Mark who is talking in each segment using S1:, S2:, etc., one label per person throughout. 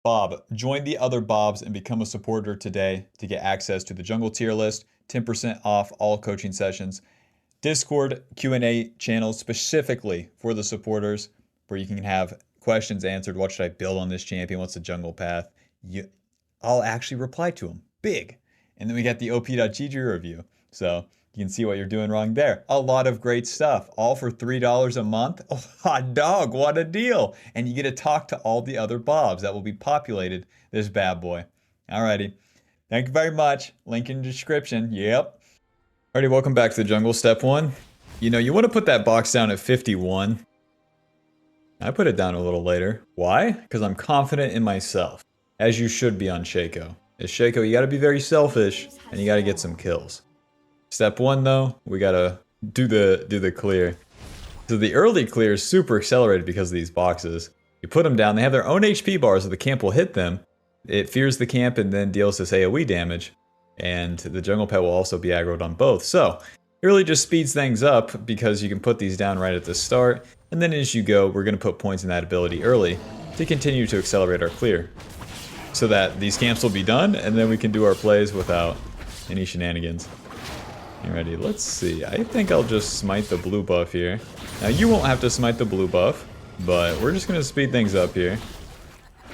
S1: Bob, join the other Bobs and become a supporter today to get access to the jungle tier list, 10% off all coaching sessions, Discord Q&A channel specifically for the supporters where you can have questions answered. What should I build on this champion? What's the jungle path? I'll actually reply to them. Big. And then we got the op.gg review. So you can see what you're doing wrong there. A lot of great stuff, all for $3 a month. Oh, hot dog, what a deal. And you get to talk to all the other Bobs that will be populated this bad boy. Alrighty. Thank you very much. Link in the description. Yep. Alrighty, welcome back to the jungle. Step 1. You know, you want to put that box down at 51. I put it down a little later. Why? Because I'm confident in myself. As you should be on SHACO. As SHACO, you got to be very selfish and you got to get some kills. Step 1 though, we gotta do the clear. So the early clear is super accelerated because of these boxes. You put them down, they have their own HP bars, so the camp will hit them. It fears the camp and then deals this AoE damage. And the jungle pet will also be aggroed on both. So it really just speeds things up because you can put these down right at the start. And then as you go, we're gonna put points in that ability early to continue to accelerate our clear. So that these camps will be done and then we can do our plays without any shenanigans. Alrighty, let's see. I think I'll just smite the blue buff here. Now you won't have to smite the blue buff, but we're just gonna speed things up here.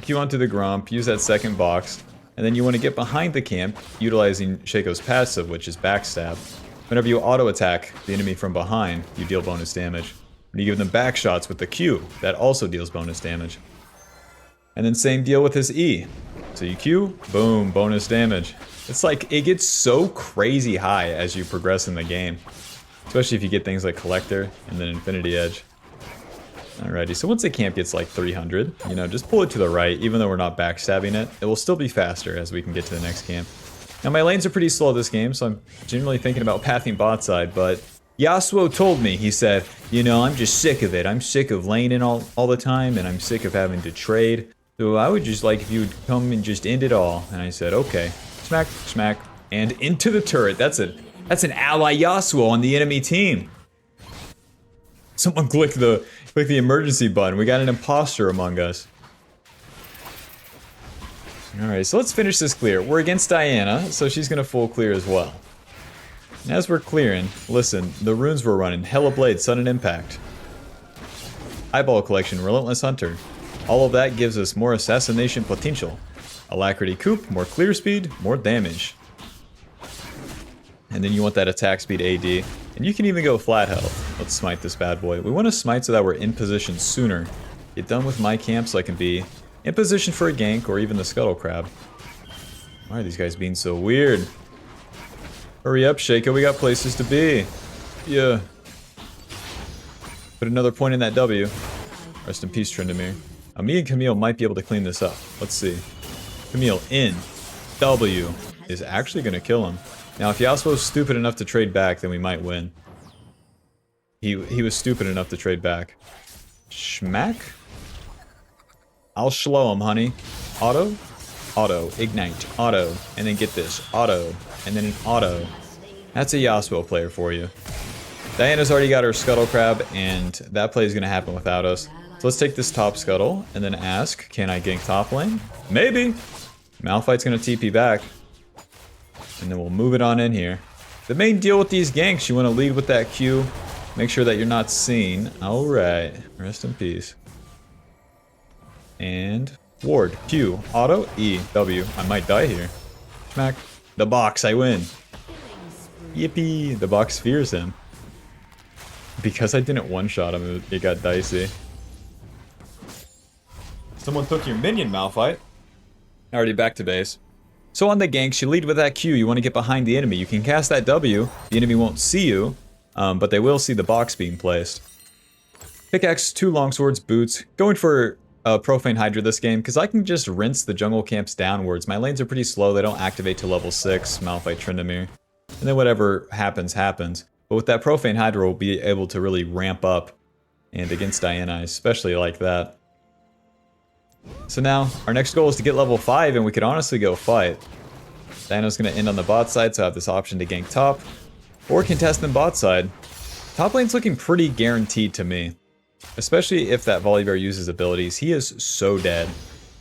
S1: Q onto the Grump, use that second box, and then you want to get behind the camp, utilizing SHACO's passive, which is backstab. Whenever you auto attack the enemy from behind, you deal bonus damage. When you give them back shots with the Q, that also deals bonus damage. And then same deal with his E. So you Q, boom, bonus damage. It's like, it gets so crazy high as you progress in the game. Especially if you get things like Collector and then Infinity Edge. Alrighty, so once the camp gets like 300, you know, just pull it to the right, even though we're not backstabbing it. It will still be faster as we can get to the next camp. Now my lanes are pretty slow this game, so I'm generally thinking about pathing bot side, but Yasuo told me, he said, you know, I'm just sick of it. I'm sick of laning all the time, and I'm sick of having to trade. So I would just like if you would come and just end it all. And I said, okay. Smack, smack, and into the turret. That's an ally Yasuo on the enemy team. Someone click the emergency button. We got an imposter among us. Alright, so let's finish this clear. We're against Diana, so she's gonna full clear as well. And as we're clearing, listen, the runes we're running, Hella Blade, Sudden Impact. Eyeball Collection, Relentless Hunter. All of that gives us more assassination potential. Alacrity Coop, more clear speed, more damage. And then you want that attack speed AD. And you can even go flat health. Let's smite this bad boy. We want to smite so that we're in position sooner. Get done with my camp so I can be in position for a gank or even the Scuttle Crab. Why are these guys being so weird? Hurry up, SHACO, we got places to be. Yeah. Put another point in that W. Rest in peace, Tryndamere. Me and Camille might be able to clean this up. Let's see. Camille in. W is actually going to kill him. Now, if Yasuo's stupid enough to trade back, then we might win. He was stupid enough to trade back. Schmack? I'll slow him, honey. Auto? Auto. Ignite. Auto. And then get this. Auto. And then an auto. That's a Yasuo player for you. Diana's already got her Scuttle Crab, and that play is going to happen without us. So let's take this top Scuttle, and then ask, can I gank top lane? Maybe! Malphite's going to TP back. And then we'll move it on in here. The main deal with these ganks, you want to lead with that Q. Make sure that you're not seen. Alright. Rest in peace. And ward. Q. Auto. E. W. I might die here. Smack. The box. I win. Yippee. The box fears him. Because I didn't one-shot him, it got dicey. Someone took your minion, Malphite. Already back to base. So on the ganks, you lead with that Q, you want to get behind the enemy. You can cast that W, the enemy won't see you, but they will see the box being placed. Pickaxe, 2 longswords, boots. Going for Profane Hydra this game, because I can just rinse the jungle camps downwards. My lanes are pretty slow, they don't activate till level 6, Malphite Tryndamere. And then whatever happens, happens. But with that Profane Hydra, we'll be able to really ramp up. And against Diana, I especially like that. So now, our next goal is to get level 5, and we could honestly go fight. Diana's going to end on the bot side, so I have this option to gank top. Or contest them bot side. Top lane's looking pretty guaranteed to me. Especially if that Volibear uses abilities. He is so dead.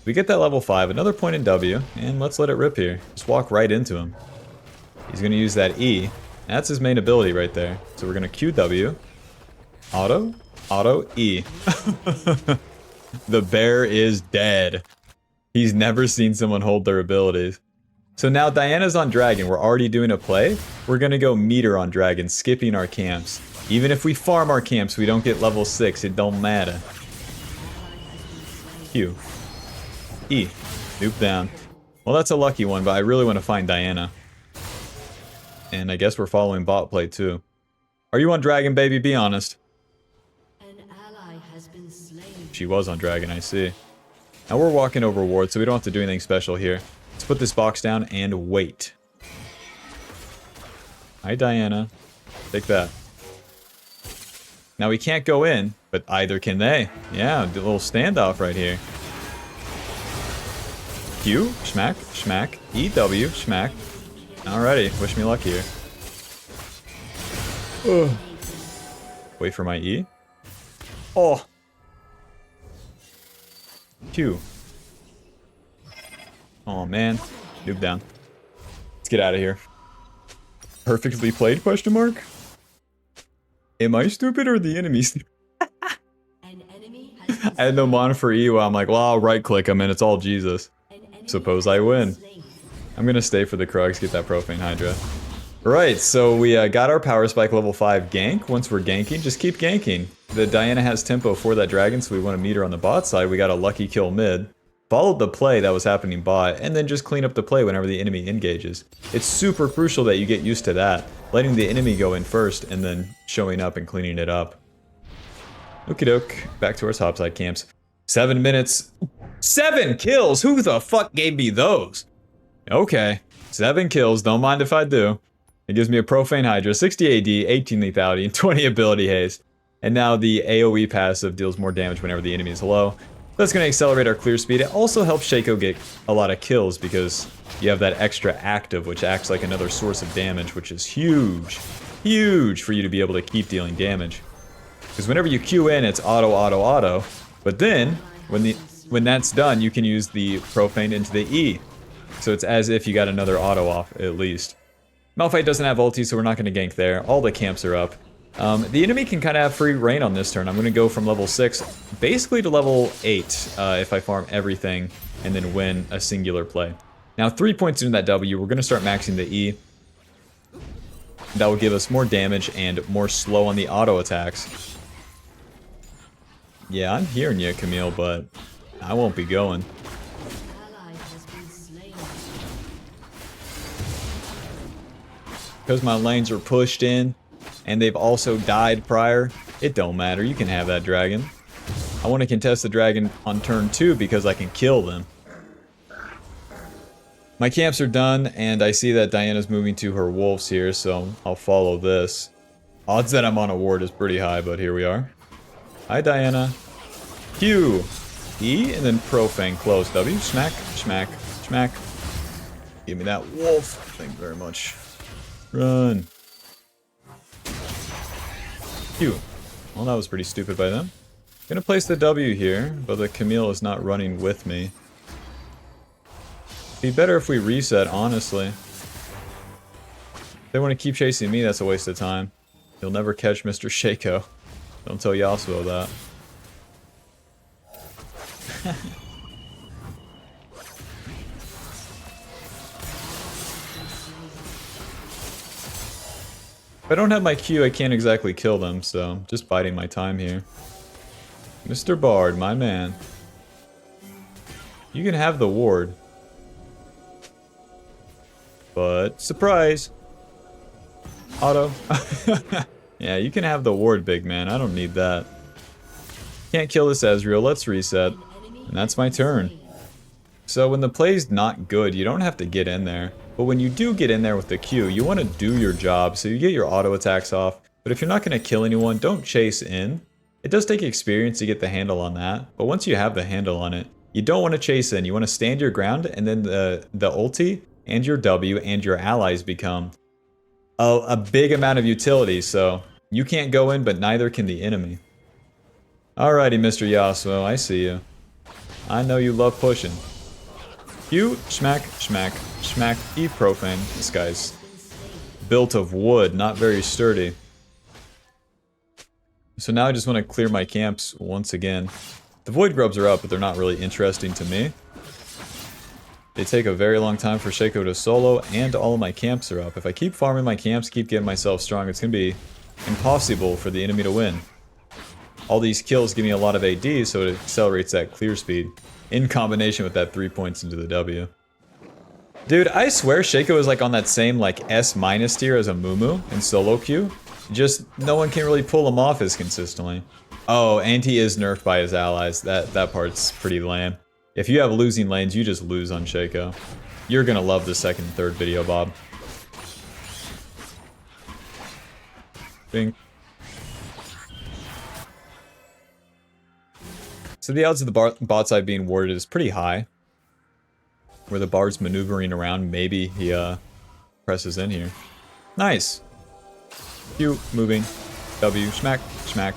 S1: We get that level 5, another point in W, and let's let it rip here. Just walk right into him. He's going to use that E. That's his main ability right there. So we're going to Q W. Auto, auto, E. The bear is dead. He's never seen someone hold their abilities. So now Diana's on Dragon. We're already doing a play. We're going to go meter on Dragon, skipping our camps. Even if we farm our camps, we don't get level 6. It don't matter. Q. E. Nuke down. Well, that's a lucky one, but I really want to find Diana. And I guess we're following bot play too. Are you on Dragon, baby? Be honest.
S2: An ally has been slain.
S1: She was on Dragon, I see. Now we're walking over ward, so we don't have to do anything special here. Let's put this box down and wait. Hi, Diana. Take that. Now we can't go in, but either can they. Yeah, do a little standoff right here. Q, schmack, schmack, EW, schmack. Alrighty, wish me luck here. Ugh. Wait for my E. Oh. Q. Oh man. Noob down. Let's get out of here. Perfectly played, question mark? Am I stupid or the enemy stupid? I had no mana for E, well, I'm like, well, I'll right click him and it's all Jesus. Suppose I win. I'm gonna stay for the Krugs, get that Profane Hydra. Right, so we got our Power Spike level 5 gank. Once we're ganking, just keep ganking. The Diana has tempo for that dragon, so we want to meet her on the bot side. We got a lucky kill mid. Followed the play that was happening bot, and then just clean up the play whenever the enemy engages. It's super crucial that you get used to that. Letting the enemy go in first, and then showing up and cleaning it up. Okie doke, back to our topside camps. 7 minutes. 7 kills? Who the fuck gave me those? Okay, 7 kills, don't mind if I do. It gives me a Profane Hydra, 60 AD, 18 lethality, and 20 ability haste. And now the AoE passive deals more damage whenever the enemy is low. That's going to accelerate our clear speed. It also helps SHACO get a lot of kills because you have that extra active, which acts like another source of damage, which is huge. Huge for you to be able to keep dealing damage. Because whenever you Q in, it's auto, auto, auto. But then, when that's done, you can use the Profane into the E. So it's as if you got another auto off, at least. Malphite doesn't have ulti, so we're not going to gank there. All the camps are up. The enemy can kind of have free reign on this turn. I'm going to go from level 6 basically to level 8 if I farm everything and then win a singular play. Now 3 points into that W, we're going to start maxing the E. That will give us more damage and more slow on the auto attacks. Yeah, I'm hearing you, Camille, but I won't be going. Because my lanes are pushed in, and they've also died prior, it don't matter, you can have that dragon. I want to contest the dragon on turn 2 because I can kill them. My camps are done, and I see that Diana's moving to her wolves here, so I'll follow this. Odds that I'm on a ward is pretty high, but here we are. Hi, Diana. Q, E, and then Profane, close. W, smack, smack, smack. Give me that wolf. Thank you very much. Run. Q. Well, that was pretty stupid by them. Gonna place the W here, but the Camille is not running with me. Be better if we reset, honestly. If they want to keep chasing me, that's a waste of time. You'll never catch Mr. SHACO. Don't tell Yasuo that. If I don't have my Q, I can't exactly kill them, so just biding my time here. Mr. Bard, my man. You can have the ward. But, surprise! Auto. Yeah, you can have the ward, big man. I don't need that. Can't kill this Ezreal. Let's reset. And that's my turn. So when the play's not good, you don't have to get in there. But when you do get in there with the Q, you want to do your job, so you get your auto attacks off. But if you're not going to kill anyone, don't chase in. It does take experience to get the handle on that, but once you have the handle on it, you don't want to chase in. You want to stand your ground, and then the ulti and your W and your allies become a big amount of utility, so you can't go in, but neither can the enemy. Alrighty, Mr. Yasuo, I see you. I know you love pushing. You smack, smack, smack, eat Profane. This guy's built of wood, not very sturdy. So now I just want to clear my camps once again. The Void Grubs are up, but they're not really interesting to me. They take a very long time for SHACO to solo, and all of my camps are up. If I keep farming my camps, keep getting myself strong, it's going to be impossible for the enemy to win. All these kills give me a lot of AD, so it accelerates that clear speed, in combination with that 3 points into the W. Dude, I swear SHACO is like on that same like S- tier as a Mumu in solo queue. Just no one can really pull him off as consistently. Oh, and he is nerfed by his allies. That part's pretty lame. If you have losing lanes, you just lose on SHACO. You're gonna love the second and third video, Bob. Bing. So the odds of the bot side being warded is pretty high. Where the bard's maneuvering around, maybe he presses in here. Nice. Q, moving. W, smack, smack.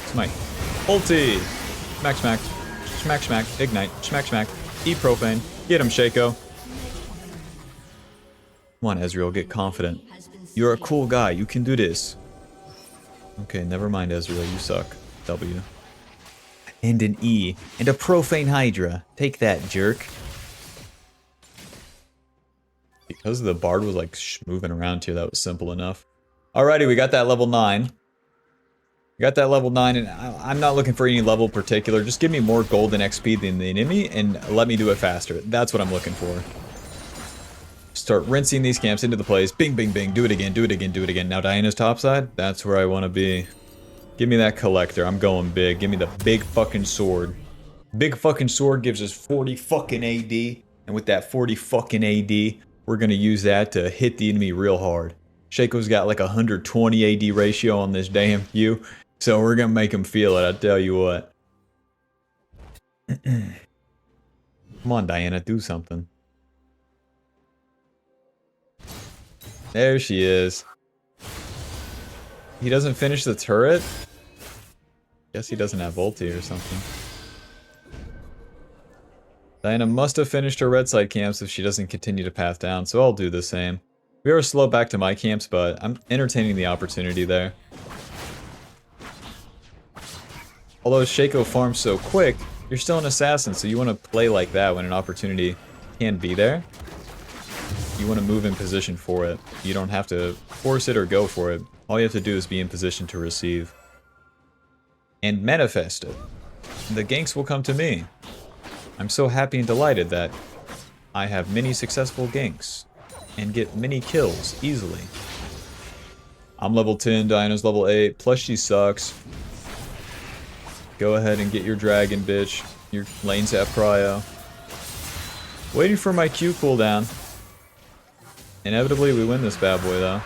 S1: Smite. Ulti! Smack, smack. Smack, smack. Ignite. Smack, smack. Eat Profane. Get him, SHACO. Come on, Ezreal, get confident. You're a cool guy. You can do this. Okay, never mind, Ezreal. You suck. W. And an E. And a Profane Hydra. Take that, jerk. Because the bard was like moving around here, that was simple enough. Alrighty, we got that level 9. We got that level 9, and I'm not looking for any level particular. Just give me more golden XP than the enemy, and let me do it faster. That's what I'm looking for. Start rinsing these camps into the plays. Bing, bing, bing. Do it again, do it again, do it again. Now Diana's topside. That's where I want to be. Give me that collector. I'm going big. Give me the big fucking sword. Big fucking sword gives us 40 fucking AD. And with that 40 fucking AD, we're going to use that to hit the enemy real hard. SHACO's got like 120 AD ratio on this damn Q. So we're going to make him feel it, I tell you what. Come on, Diana, do something. There she is. He doesn't finish the turret? Guess he doesn't have ulti or something. Diana must have finished her red side camps if she doesn't continue to path down, so I'll do the same. We are slow back to my camps, but I'm entertaining the opportunity there. Although SHACO farms so quick, you're still an assassin, so you want to play like that when an opportunity can be there. You want to move in position for it. You don't have to force it or go for it. All you have to do is be in position to receive. And manifest it. The ganks will come to me. I'm so happy and delighted that I have many successful ganks and get many kills easily. I'm level 10, Diana's level 8, plus she sucks. Go ahead and get your dragon, bitch. Your lanes have prio. Waiting for my Q cooldown. Inevitably we win this bad boy though.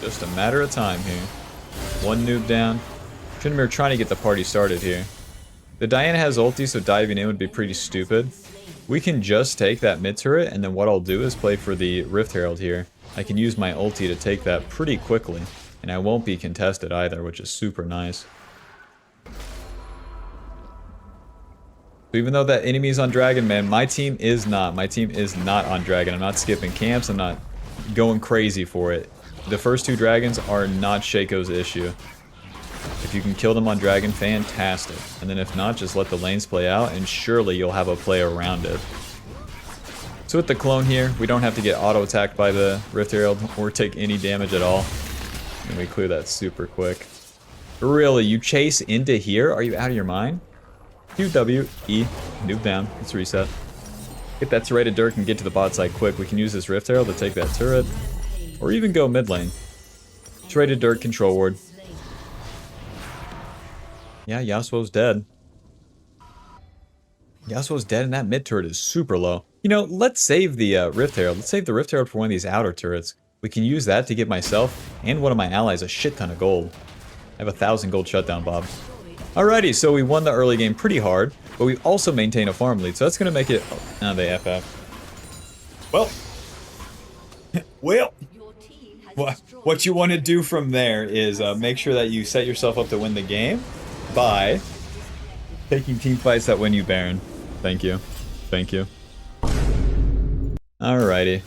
S1: Just a matter of time here. One noob down. Tryndamere trying to get the party started here. The Diana has ulti, so diving in would be pretty stupid. We can just take that mid turret, and then what I'll do is play for the Rift Herald here. I can use my ulti to take that pretty quickly, and I won't be contested either, which is super nice. So even though that enemy is on Dragon, man, my team is not. My team is not on Dragon. I'm not skipping camps. I'm not going crazy for it. The first two dragons are not SHACO's issue. If you can kill them on Dragon, fantastic. And then if not, just let the lanes play out, and surely you'll have a play around it. So with the clone here, we don't have to get auto-attacked by the Rift Herald or take any damage at all. And we clear that super quick. Really, you chase into here? Are you out of your mind? Q, W, E, noob down. Let's reset. Get that turreted Dirk and get to the bot side quick. We can use this Rift Herald to take that turret. Or even go mid lane. Turreted Dirk, control ward. Yeah, Yasuo's dead. Yasuo's dead and that mid turret is super low. You know, let's save the Rift Herald. Let's save the Rift Herald for one of these outer turrets. We can use that to get myself and one of my allies a shit ton of gold. I have 1,000 gold shutdown, Bob. Alrighty, so we won the early game pretty hard, but we also maintain a farm lead, so that's going to make it... Oh, they FF. Well. Well.
S2: Your team has
S1: what you want to do from there is make sure that you set yourself up to win the game by taking team fights that win you Baron. Thank you. Thank you. Alrighty.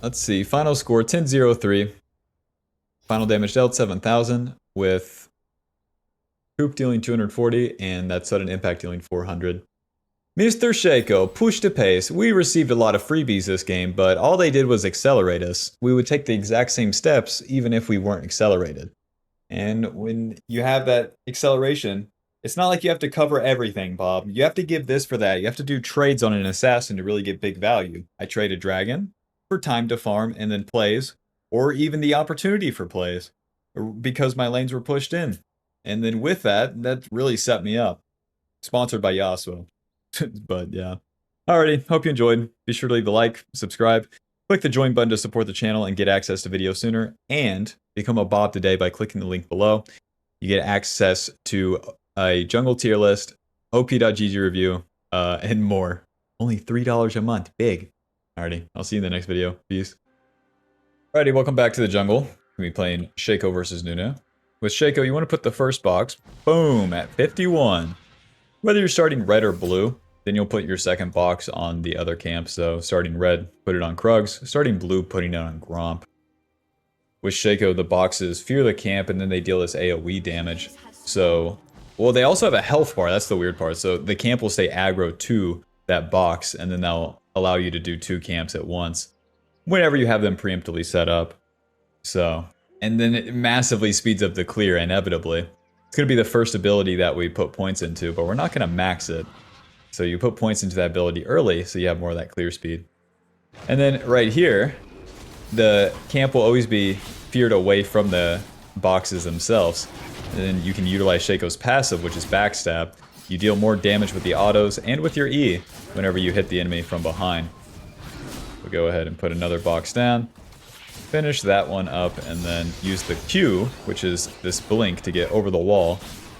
S1: Let's see. Final score 10-0-3. Final damage dealt 7,000 with Coop dealing 240 and that sudden impact dealing 400. Mr. SHACO, push to pace. We received a lot of freebies this game, but all they did was accelerate us. We would take the exact same steps even if we weren't accelerated. And when you have that acceleration, it's not like you have to cover everything, Bob. You have to give this for that. You have to do trades on an assassin to really get big value. I trade a dragon for time to farm and then plays, or even the opportunity for plays, because my lanes were pushed in. And then with that, that really set me up. Sponsored by Yasuo. But yeah. Alrighty, hope you enjoyed. Be sure to leave a like, subscribe, click the join button to support the channel and get access to videos sooner, and become a Bob today by clicking the link below. You get access to a jungle tier list, op.gg review, and more. Only $3 a month. Big. Alrighty, I'll see you in the next video. Peace. Alrighty, welcome back to the jungle. We'll be playing SHACO versus Nuno. With SHACO, you want to put the first box, boom, at 51. Whether you're starting red or blue, then you'll put your second box on the other camp. So starting red, put it on Krugs. Starting blue, putting it on Gromp. With SHACO, the boxes fear the camp, and then they deal this AoE damage. So, well, they also have a health bar. That's the weird part. So the camp will stay aggro to that box, and then they'll allow you to do 2 camps at once whenever you have them preemptively set up. So, and then it massively speeds up the clear, inevitably. It's going to be the first ability that we put points into, but we're not going to max it. So you put points into that ability early, so you have more of that clear speed. And then right here, the camp will always be feared away from the boxes themselves. And then you can utilize SHACO's passive, which is backstab. You deal more damage with the autos and with your E whenever you hit the enemy from behind. We'll go ahead and put another box down. Finish that one up and then use the Q, which is this blink, to get over the wall.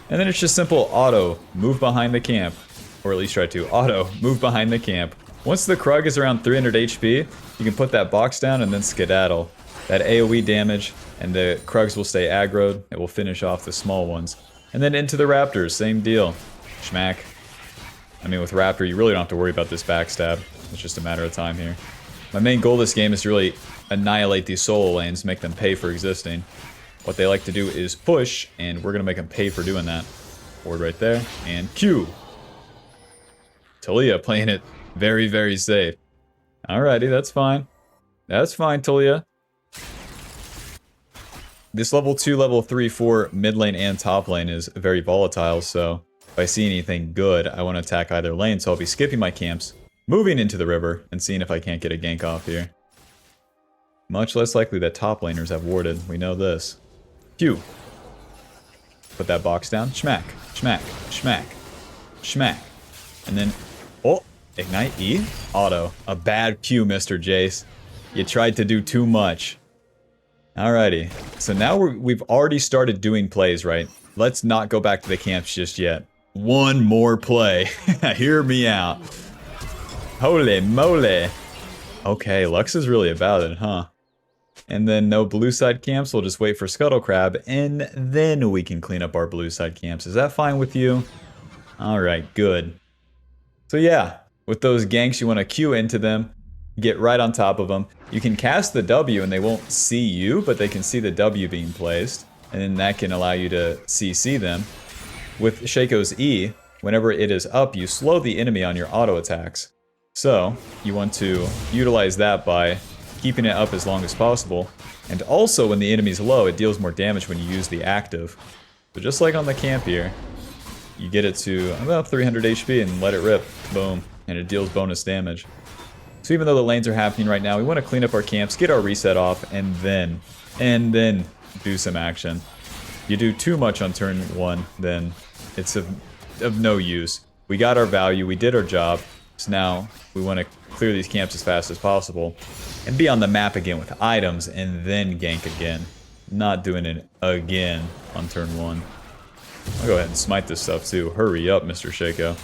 S1: And then it's just simple auto, move behind the camp. Or at least try to auto, move behind the camp. Once the Krug is around 300 HP, you can put that box down and then skedaddle. That AoE damage, and the Krugs will stay aggroed. It will finish off the small ones. And then into the Raptors, same deal. Schmack. I mean, with Raptor, you really don't have to worry about this backstab. It's just a matter of time here. My main goal this game is to really annihilate these solo lanes, make them pay for existing. What they like to do is push, and we're going to make them pay for doing that. Ward right there, and Q. Talia playing it very, very safe. Alrighty, that's fine. That's fine, Talia. This level 2, level 3, 4 mid lane and top lane is very volatile, so if I see anything good, I want to attack either lane, so I'll be skipping my camps, moving into the river, and seeing if I can't get a gank off here. Much less likely that top laners have warded. We know this. Q. Put that box down. Schmack. Schmack. Schmack. Schmack. And then... oh! Ignite E? Auto. A bad Q, Mr. Jace. You tried to do too much. Alrighty. So now we've already started doing plays, right? Let's not go back to the camps just yet. One more play. Hear me out. Holy moly. Okay, Lux is really about it, huh? And then no blue side camps, we'll just wait for Scuttle Crab, and then we can clean up our blue side camps. Is that fine with you? Alright, good. So yeah, with those ganks, you want to Q into them, get right on top of them. You can cast the W and they won't see you, but they can see the W being placed, and then that can allow you to CC them. With SHACO's E, whenever it is up, you slow the enemy on your auto attacks. So, you want to utilize that by keeping it up as long as possible. And also, when the enemy's low, it deals more damage when you use the active. So just like on the camp here, you get it to about 300 HP and let it rip. Boom. And it deals bonus damage. So even though the lanes are happening right now, we want to clean up our camps, get our reset off, and then do some action. If you do too much on turn 1, then it's of no use. We got our value, we did our job, so now we want to clear these camps as fast as possible and be on the map again with items and then gank again. Not doing it again on turn 1. I'll go ahead and smite this stuff too. Hurry up, Mr. SHACO.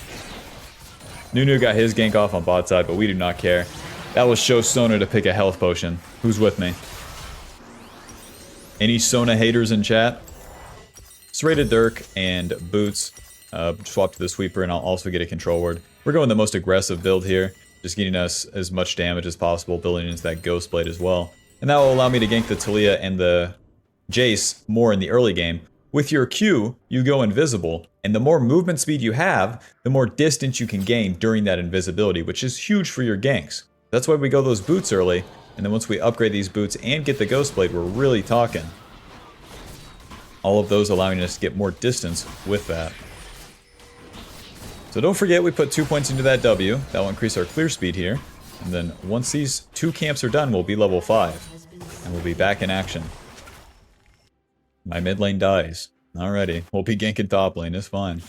S1: Nunu got his gank off on bot side, but we do not care. That will show Sona to pick a health potion. Who's with me? Any Sona haters in chat? Serrated Dirk and Boots. Swap to the Sweeper, and I'll also get a Control Ward. We're going the most aggressive build here, just getting us as much damage as possible, building into that Ghost Blade as well. And that will allow me to gank the Talia and the Jace more in the early game. With your Q, you go invisible, and the more movement speed you have, the more distance you can gain during that invisibility, which is huge for your ganks. That's why we go those boots early, and then once we upgrade these boots and get the Ghost Blade, we're really talking. All of those allowing us to get more distance with that. So don't forget, we put 2 points into that W. That will increase our clear speed here. And then once these 2 camps are done, we'll be level 5. And we'll be back in action. My mid lane dies. Alrighty, we'll be ganking top lane, it's fine.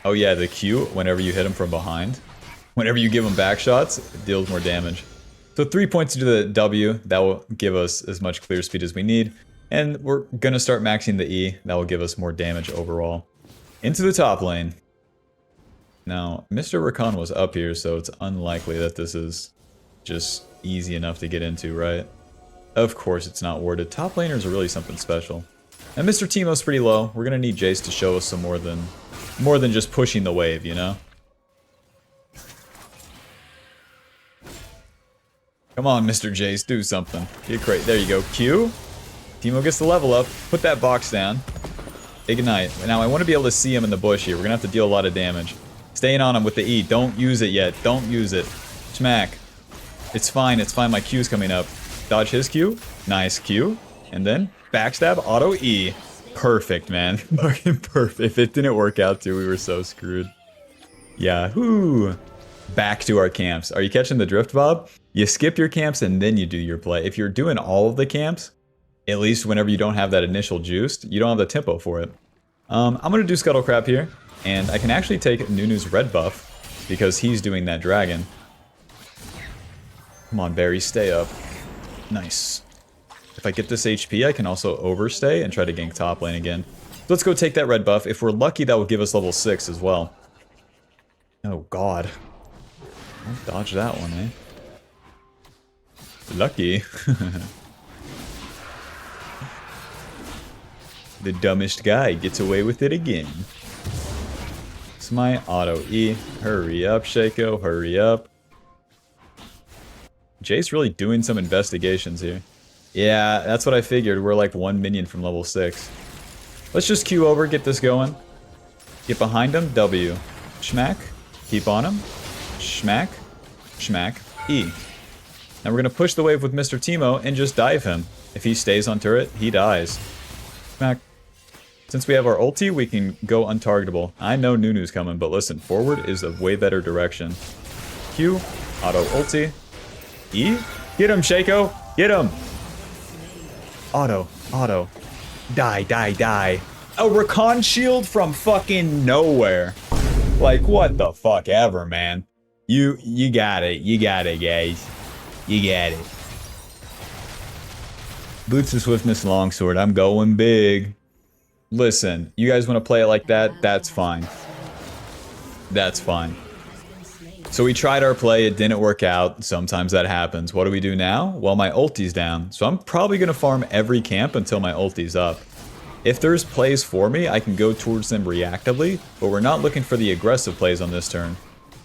S1: Oh yeah, the Q, whenever you hit him from behind. Whenever you give him back shots, it deals more damage. So 3 points into the W, that will give us as much clear speed as we need. And we're gonna start maxing the E, that will give us more damage overall. Into the top lane. Now, Mr. Rakan was up here, so it's unlikely that this is just easy enough to get into, right? Of course it's not warded. Top laners are really something special. And Mr. Teemo's pretty low. We're gonna need Jace to show us some more than just pushing the wave, you know? Come on, Mr. Jace, do something. Get great. There you go. Q. Teemo gets the level up. Put that box down. Ignite. Now, I want to be able to see him in the bush here. We're going to have to deal a lot of damage. Staying on him with the E. Don't use it yet. Don't use it. Smack. It's fine. It's fine. My Q's coming up. Dodge his Q. Nice Q. And then backstab, auto E. Perfect, man. Fucking perfect. If it didn't work out too, we were so screwed. Yahoo! Back to our camps. Are you catching the drift, Bob? You skip your camps and then you do your play. If you're doing all of the camps, at least whenever you don't have that initial juice, you don't have the tempo for it. I'm going to do Scuttle Crab here, and I can actually take Nunu's red buff because he's doing that dragon. Come on, Barry, stay up. Nice. If I get this HP, I can also overstay and try to gank top lane again. Let's go take that red buff. If we're lucky, that will give us level 6 as well. Oh, God. Don't dodge that one, eh? Lucky. The dumbest guy gets away with it again. It's my auto E. Hurry up, SHACO. Hurry up. Jace really doing some investigations here. Yeah, that's what I figured. We're like 1 minion from level 6. Let's just Q over, get this going. Get behind him, W. Schmack. Keep on him. Schmack. Schmack. E. Now we're going to push the wave with Mr. Teemo and just dive him. If he stays on turret, he dies. Schmack. Since we have our ulti, we can go untargetable. I know Nunu's coming, but listen, forward is a way better direction. Q. Auto ulti. E. Get him, SHACO. Get him. Auto. Auto. Die, die, die. A Rakan shield from fucking nowhere. Like, what the fuck ever, man. You got it. You got it, guys. You got it. Boots of Swiftness Longsword. I'm going big. Listen, you guys want to play it like that? That's fine. That's fine. So we tried our play, it didn't work out. Sometimes that happens. What do we do now? Well, my ulti's down. So I'm probably going to farm every camp until my ulti's up. If there's plays for me, I can go towards them reactively, but we're not looking for the aggressive plays on this turn.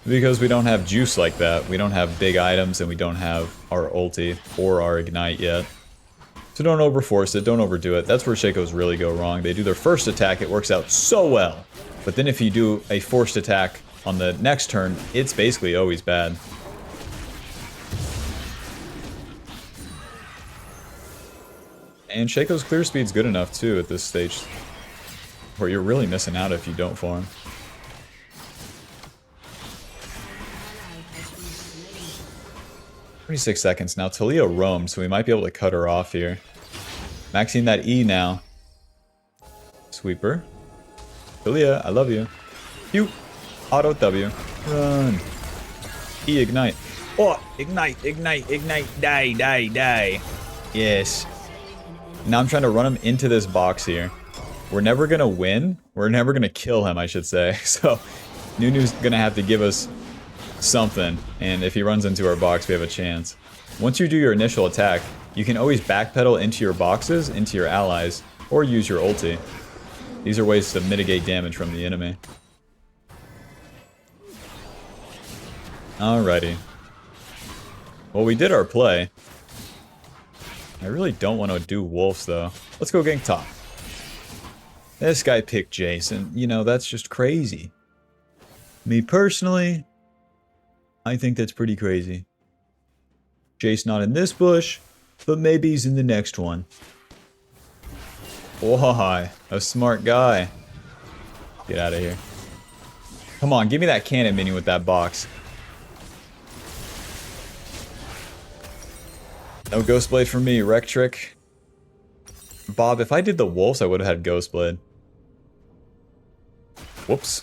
S1: Because we don't have juice like that. We don't have big items and we don't have our ulti or our ignite yet. So don't overforce it, don't overdo it. That's where SHACOs really go wrong. They do their first attack, it works out so well. But then if you do a forced attack on the next turn, it's basically always bad. And SHACO's clear speed's good enough too at this stage, where you're really missing out if you don't farm. "26 seconds. Now Talia roamed, so we might be able to cut her off here. Maxing that E now. Sweeper. Talia, I love you. Q. Auto W. Run. E ignite. Oh, ignite, ignite, ignite. Die, die, die. Yes. Now I'm trying to run him into this box here. we're never going to win. We're never going to kill him, I should say. So Nunu's going to have to give us something. And if he runs into our box, we have a chance. Once you do your initial attack, you can always backpedal into your boxes, into your allies, or use your ulti. These are ways to mitigate damage from the enemy. Alrighty. Well, we did our play. I really don't want to do wolves, though. Let's go gank top. This guy picked Jason. You know, that's just crazy. Me personally, I think that's pretty crazy. Jace not in this bush, but maybe he's in the next one. Oh, hi. A smart guy. Get out of here. Come on, give me that cannon minion with that box. No Ghostblade for me, Wreck Trick. Bob, if I did the wolves, I would have had Ghostblade. Whoops.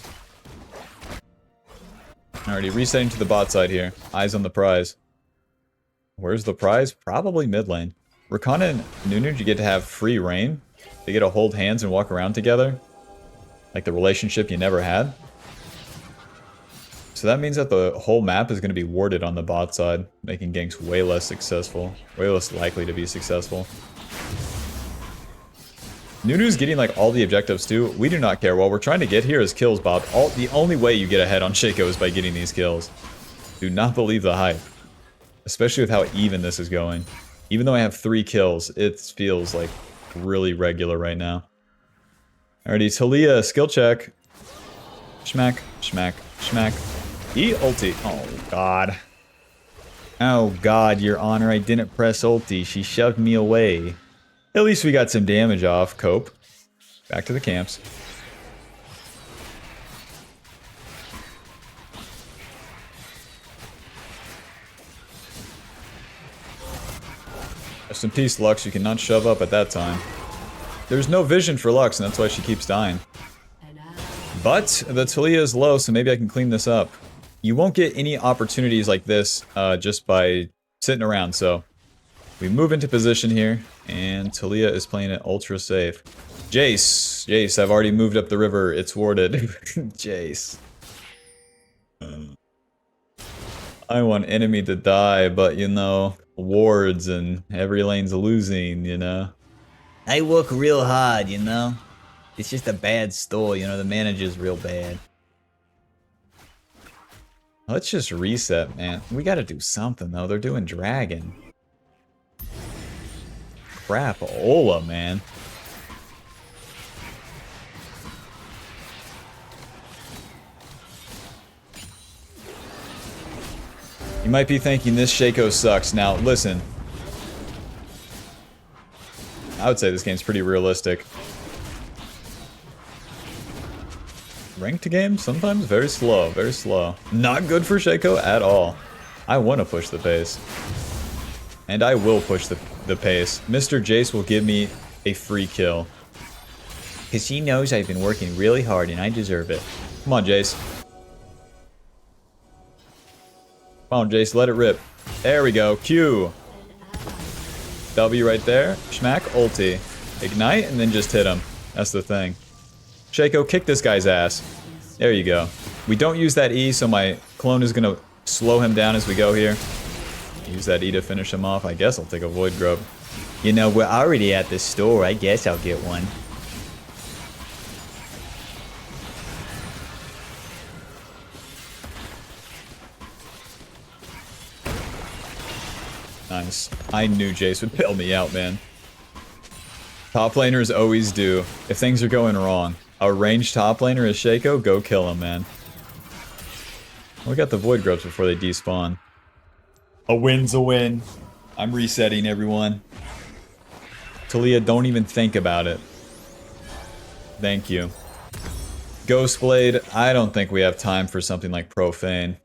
S1: Alrighty, resetting to the bot side here. Eyes on the prize. Where's the prize? Probably mid lane. Rakana and Nunu, you get to have free reign. They get to hold hands and walk around together. Like the relationship you never had. So that means that the whole map is going to be warded on the bot side, making ganks way less successful, way less likely to be successful. Nunu's getting like all the objectives too. We do not care. What we're trying to get here is kills, Bob. The only way you get ahead on SHACO is by getting these kills. Do not believe the hype. Especially with how even this is going. Even though I have 3 kills, it feels like really regular right now. Alrighty, Talia, skill check. Schmack, schmack, schmack. E ulti. Oh god. Oh god, your honor, I didn't press ulti. She shoved me away. At least we got some damage off. Cope. Back to the camps. Rest in peace, Lux. You cannot shove up at that time. There's no vision for Lux, and that's why she keeps dying. But the Talia is low, so maybe I can clean this up. You won't get any opportunities like this just by sitting around, so we move into position here, and Talia is playing it ultra safe. Jace, I've already moved up the river. It's warded. Jace. I want enemy to die, but you know, wards and every lane's losing, you know. I work real hard, you know. It's just a bad store, you know, the manager's real bad. Let's just reset, man. We gotta do something, though. They're doing dragon. Crap, Ola, man. You might be thinking this SHACO sucks. Now, listen. I would say this game's pretty realistic. Ranked game, sometimes very slow, very slow. Not good for SHACO at all. I want to push the pace. And I will push the pace. Mr. Jace will give me a free kill. Because he knows I've been working really hard and I deserve it. Come on, Jace. Come on, Jace, let it rip. There we go, Q. W right there. Schmack, ulti. Ignite, and then just hit him. That's the thing. SHACO, kick this guy's ass. There you go. We don't use that E, so my clone is going to slow him down as we go here. Use that E to finish him off. I guess I'll take a Void Grub. You know, we're already at the store. I guess I'll get one. Nice. I knew Jace would bail me out, man. Top laners always do. If things are going wrong. A ranged top laner is SHACO, go kill him, man. We got the Void Grubs before they despawn. A win's a win. I'm resetting, everyone. Talia, don't even think about it. Thank you. Ghostblade, I don't think we have time for something like Profane.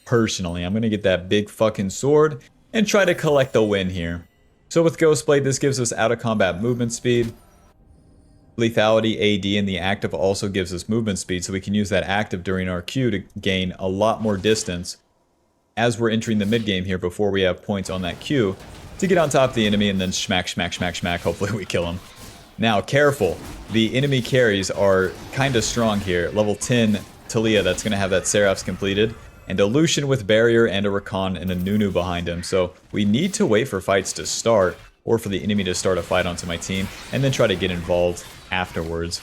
S1: Personally, I'm gonna get that big fucking sword and try to collect the win here. So with Ghostblade, this gives us out of combat movement speed. Lethality, AD, and the active also gives us movement speed, so we can use that active during our Q to gain a lot more distance as we're entering the mid game here before we have points on that Q to get on top of the enemy and then schmack, schmack, schmack, schmack. Hopefully we kill him. Now, careful. The enemy carries are kind of strong here. Level 10 Talia that's going to have that Seraphs completed. And a Lucian with Barrier and a Rakan and a Nunu behind him. So we need to wait for fights to start, or for the enemy to start a fight onto my team, and then try to get involved afterwards.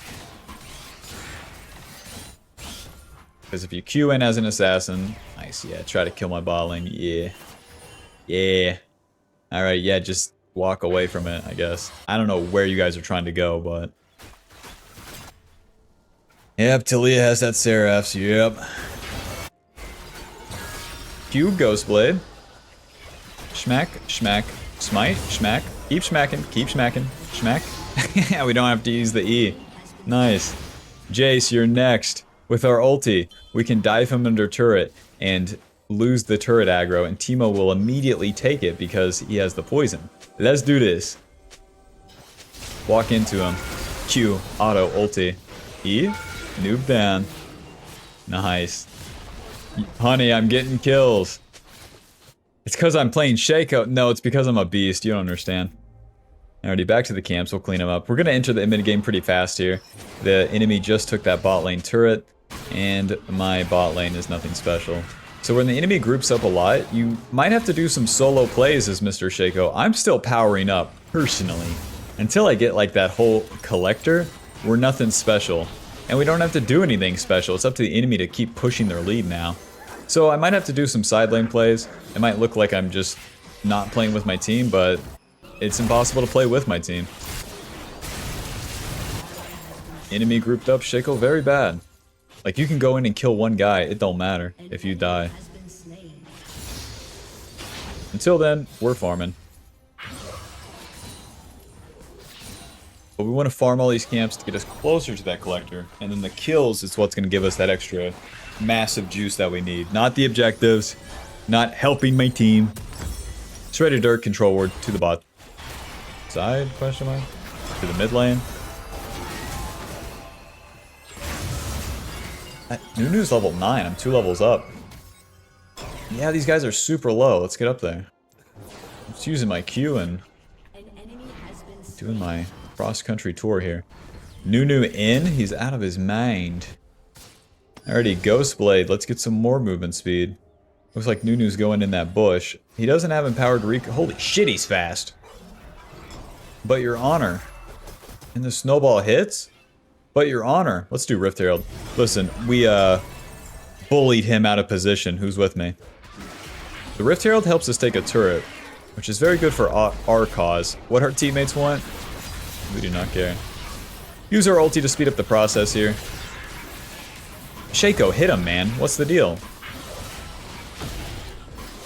S1: Because if you queue in as an assassin, nice, yeah, try to kill my bot lane, yeah. Yeah. Alright, yeah, just walk away from it, I guess. I don't know where you guys are trying to go, but... Yep, Talia has that Seraphs, yep. Q, Ghostblade. Schmack, schmack, smite, schmack. Keep smacking, schmack. Yeah, we don't have to use the E. Nice. Jace, you're next. With our ulti, we can dive him under turret and lose the turret aggro, and Teemo will immediately take it because he has the poison. Let's do this. Walk into him. Q, auto, ulti. E, noob down. Nice. Honey, I'm getting kills. It's because I'm playing SHACO. No, it's because I'm a beast. You don't understand. Alrighty, back to the camps. We'll clean them up. We're going to enter the mid game pretty fast here. The enemy just took that bot lane turret, and my bot lane is nothing special. So when the enemy groups up a lot, you might have to do some solo plays as Mr. SHACO. I'm still powering up, personally. Until I get like that whole collector, we're nothing special. And we don't have to do anything special. It's up to the enemy to keep pushing their lead now. So I might have to do some side lane plays. It might look like I'm just not playing with my team, but it's impossible to play with my team. Enemy grouped up, SHACO, very bad. Like, you can go in and kill one guy, it don't matter if you die. Until then, we're farming. But we want to farm all these camps to get us closer to that collector, and then the kills is what's going to give us that extra massive juice that we need. Not the objectives, not helping my team. Shredded Dirt, control ward, to the bot side, question mark, to the mid lane. Nunu's level 9, I'm 2 levels up. Yeah, these guys are super low, let's get up there. I'm just using my Q and doing my cross-country tour here. Nunu in, he's out of his mind. Alrighty, Ghostblade, let's get some more movement speed. Looks like Nunu's going in that bush. He doesn't have empowered recall. Holy shit, he's fast. But your honor. And the snowball hits? But your honor. Let's do Rift Herald. Listen, we bullied him out of position. Who's with me? The Rift Herald helps us take a turret, which is very good for our cause. What our teammates want, we do not care. Use our ulti to speed up the process here. SHACO, hit him, man. What's the deal?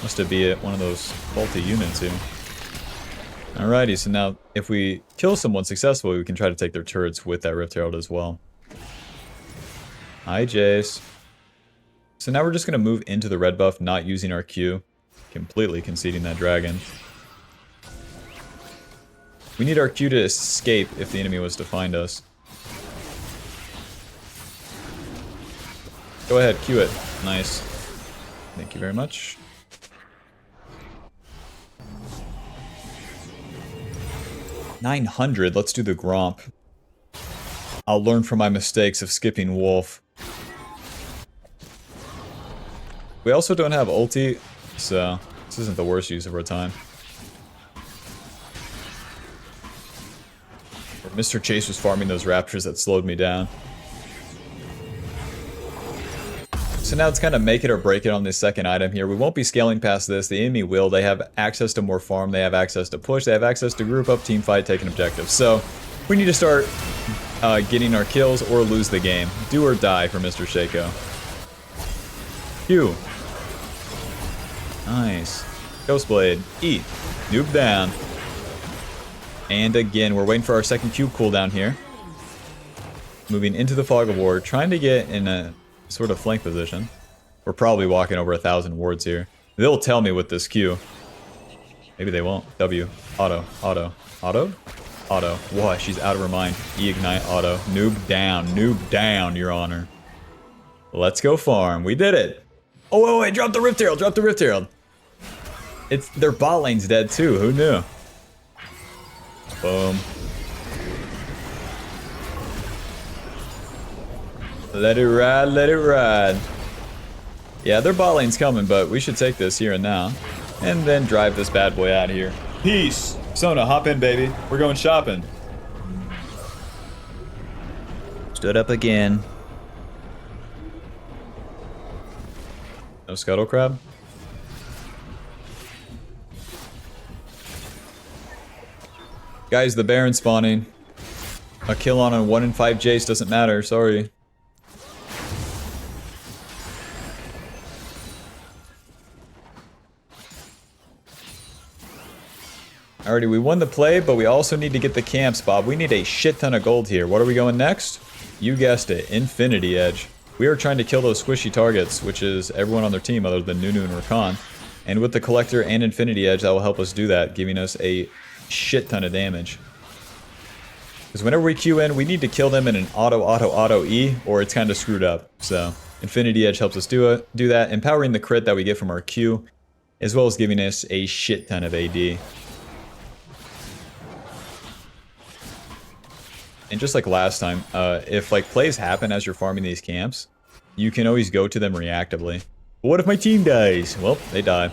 S1: Must have been one of those faulty units here. Alrighty, so now if we kill someone successfully, we can try to take their turrets with that Rift Herald as well. Hi, Jace. So now we're just going to move into the red buff, not using our Q. Completely conceding that dragon. We need our Q to escape if the enemy was to find us. Go ahead, Q it. Nice. Thank you very much. $900, let's do the Gromp. I'll learn from my mistakes of skipping Wolf. We also don't have ulti, so this isn't the worst use of our time. Mr. Chase was farming those raptors that slowed me down. So now it's kind of make it or break it on this second item here. We won't be scaling past this. The enemy will. They have access to more farm. They have access to push. They have access to group up, team fight, take an objective. So we need to start getting our kills or lose the game. Do or die for Mr. SHACO. Q. Nice. Ghostblade. E. Noob down. And again, we're waiting for our second Q cooldown here. Moving into the Fog of War, trying to get in a sort of flank position. We're probably walking over 1,000 wards here. They'll tell me with this Q. Maybe they won't. W. Auto. Auto. Auto? Auto. Whoa, she's out of her mind. E-ignite. Auto. Noob down. Noob down, your honor. Let's go farm. We did it. Oh, wait, drop the Rift Herald. Drop the Rift Herald. Their bot lane's dead too. Who knew? Boom. Let it ride, let it ride. Yeah, their bot lane's coming, but we should take this here and now. And then drive this bad boy out of here. Peace! Sona, hop in, baby. We're going shopping. Stood up again. No scuttle crab? Guys, the Baron spawning. A kill on a 1 in 5 Jace doesn't matter, sorry. Alrighty, we won the play, but we also need to get the camps, Bob. We need a shit ton of gold here. What are we going next? You guessed it, Infinity Edge. We are trying to kill those squishy targets, which is everyone on their team other than Nunu and Rakan. And with the Collector and Infinity Edge, that will help us do that, giving us a shit ton of damage. Because whenever we Q in, we need to kill them in an auto E, or it's kind of screwed up. So, Infinity Edge helps us do that, empowering the crit that we get from our Q, as well as giving us a shit ton of AD. And just like last time, if like plays happen as you're farming these camps, you can always go to them reactively. But what if my team dies? Well, they die.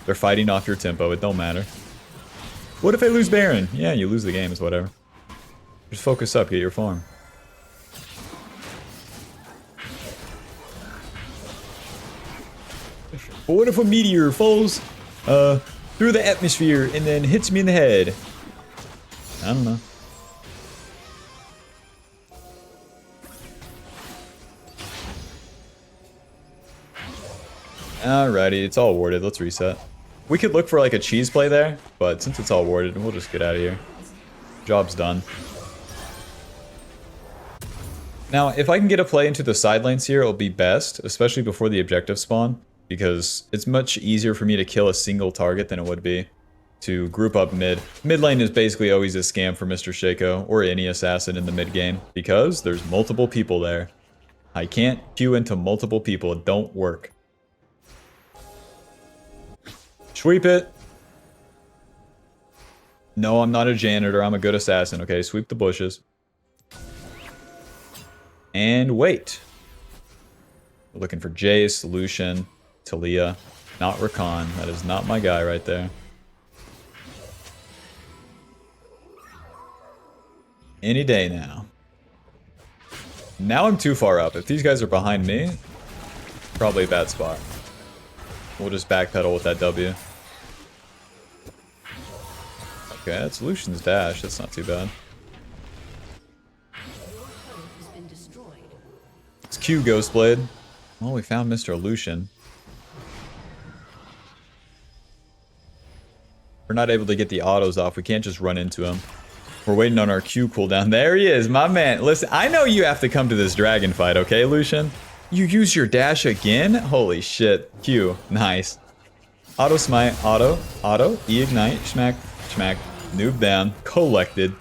S1: They're fighting off your tempo, it don't matter. What if I lose Baron? Yeah, you lose the game, it's whatever. Just focus up, get your farm. But what if a meteor falls through the atmosphere and then hits me in the head? I don't know. Alrighty, it's all warded. Let's reset. We could look for like a cheese play there, but since it's all warded, we'll just get out of here. Job's done. Now, if I can get a play into the side lanes here, it'll be best, especially before the objective spawn, because it's much easier for me to kill a single target than it would be to group up mid. Mid lane is basically always a scam for Mr. SHACO or any assassin in the mid game, because there's multiple people there. I can't queue into multiple people, it don't work. Sweep it. No, I'm not a janitor. I'm a good assassin. Okay, sweep the bushes. And wait. We're looking for Jace, Lucian, Talia. Not Rakan. That is not my guy right there. Any day now. Now I'm too far up. If these guys are behind me, probably a bad spot. We'll just backpedal with that W. Okay, that's Lucian's dash. That's not too bad. It's Q Ghostblade. Well, we found Mr. Lucian. We're not able to get the autos off. We can't just run into him. We're waiting on our Q cooldown. There he is, my man. Listen, I know you have to come to this dragon fight, okay, Lucian? You use your dash again? Holy shit. Q. Nice. Auto smite. Auto. E ignite. Schmack. Schmack. Noob down. Collected.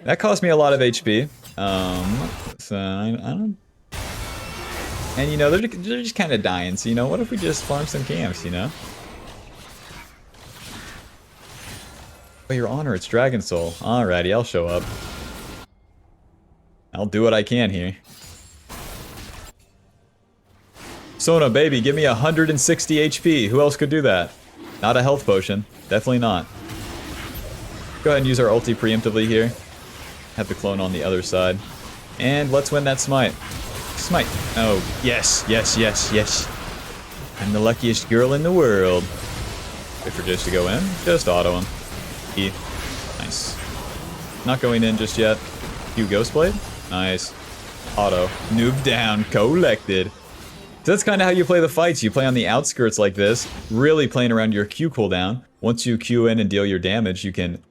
S1: That cost me a lot of HP. So I don't... And you know, they're just kind of dying. So you know, what if we just farm some camps, you know? Oh, your honor, it's Dragon Soul. Alrighty, I'll show up. I'll do what I can here. Sona, baby, give me 160 HP. Who else could do that? Not a health potion. Definitely not. Go ahead and use our ulti preemptively here. Have the clone on the other side. And let's win that smite. Smite. Oh, yes, yes, yes, yes. I'm the luckiest girl in the world. Wait for Jace to go in. Just auto him. E. Nice. Not going in just yet. Q Ghostblade. Nice. Auto. Noob down. Collected. So that's kind of how you play the fights. You play on the outskirts like this, really playing around your Q cooldown. Once you Q in and deal your damage, you can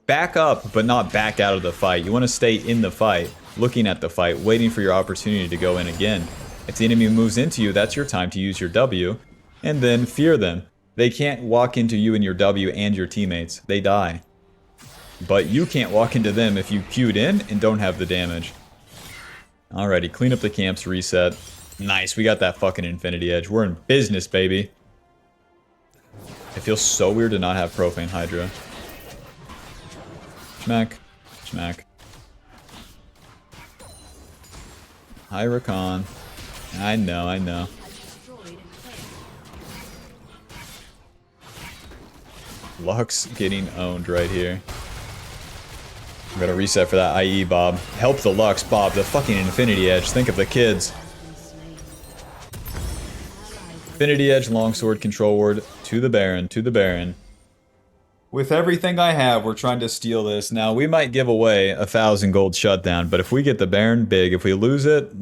S1: back up, but not back out of the fight. You want to stay in the fight, looking at the fight, waiting for your opportunity to go in again. If the enemy moves into you, that's your time to use your W, and then fear them. They can't walk into you and your W and your teammates. They die. But you can't walk into them if you Q'd in and don't have the damage. Alrighty, clean up the camps, reset. Nice, we got that fucking Infinity Edge. We're in business, baby. It feels so weird to not have Profane Hydra. Schmack. Schmack. Hi, Rakan. I know, I know. Lux getting owned right here. I'm gonna reset for that IE, Bob. Help the Lux, Bob. The fucking Infinity Edge. Think of the kids. Infinity Edge, Longsword, Control Ward. To the Baron, to the Baron. With everything I have, we're trying to steal this. Now, we might give away 1,000 gold shutdown, but if we get the Baron, big. If we lose it,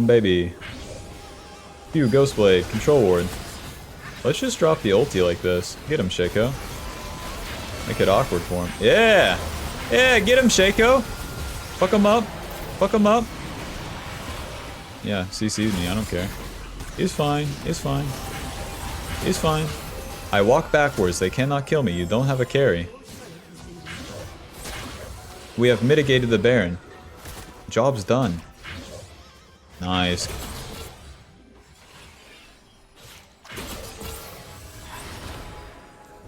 S1: baby. Phew, Ghostblade, Control Ward. Let's just drop the ulti like this. Get him, SHACO. Make it awkward for him. Yeah! Yeah, get him, SHACO! Fuck him up. Fuck him up. Yeah, CC'd me, I don't care. He's fine, he's fine. He's fine. I walk backwards, they cannot kill me. You don't have a carry. We have mitigated the Baron. Job's done. Nice.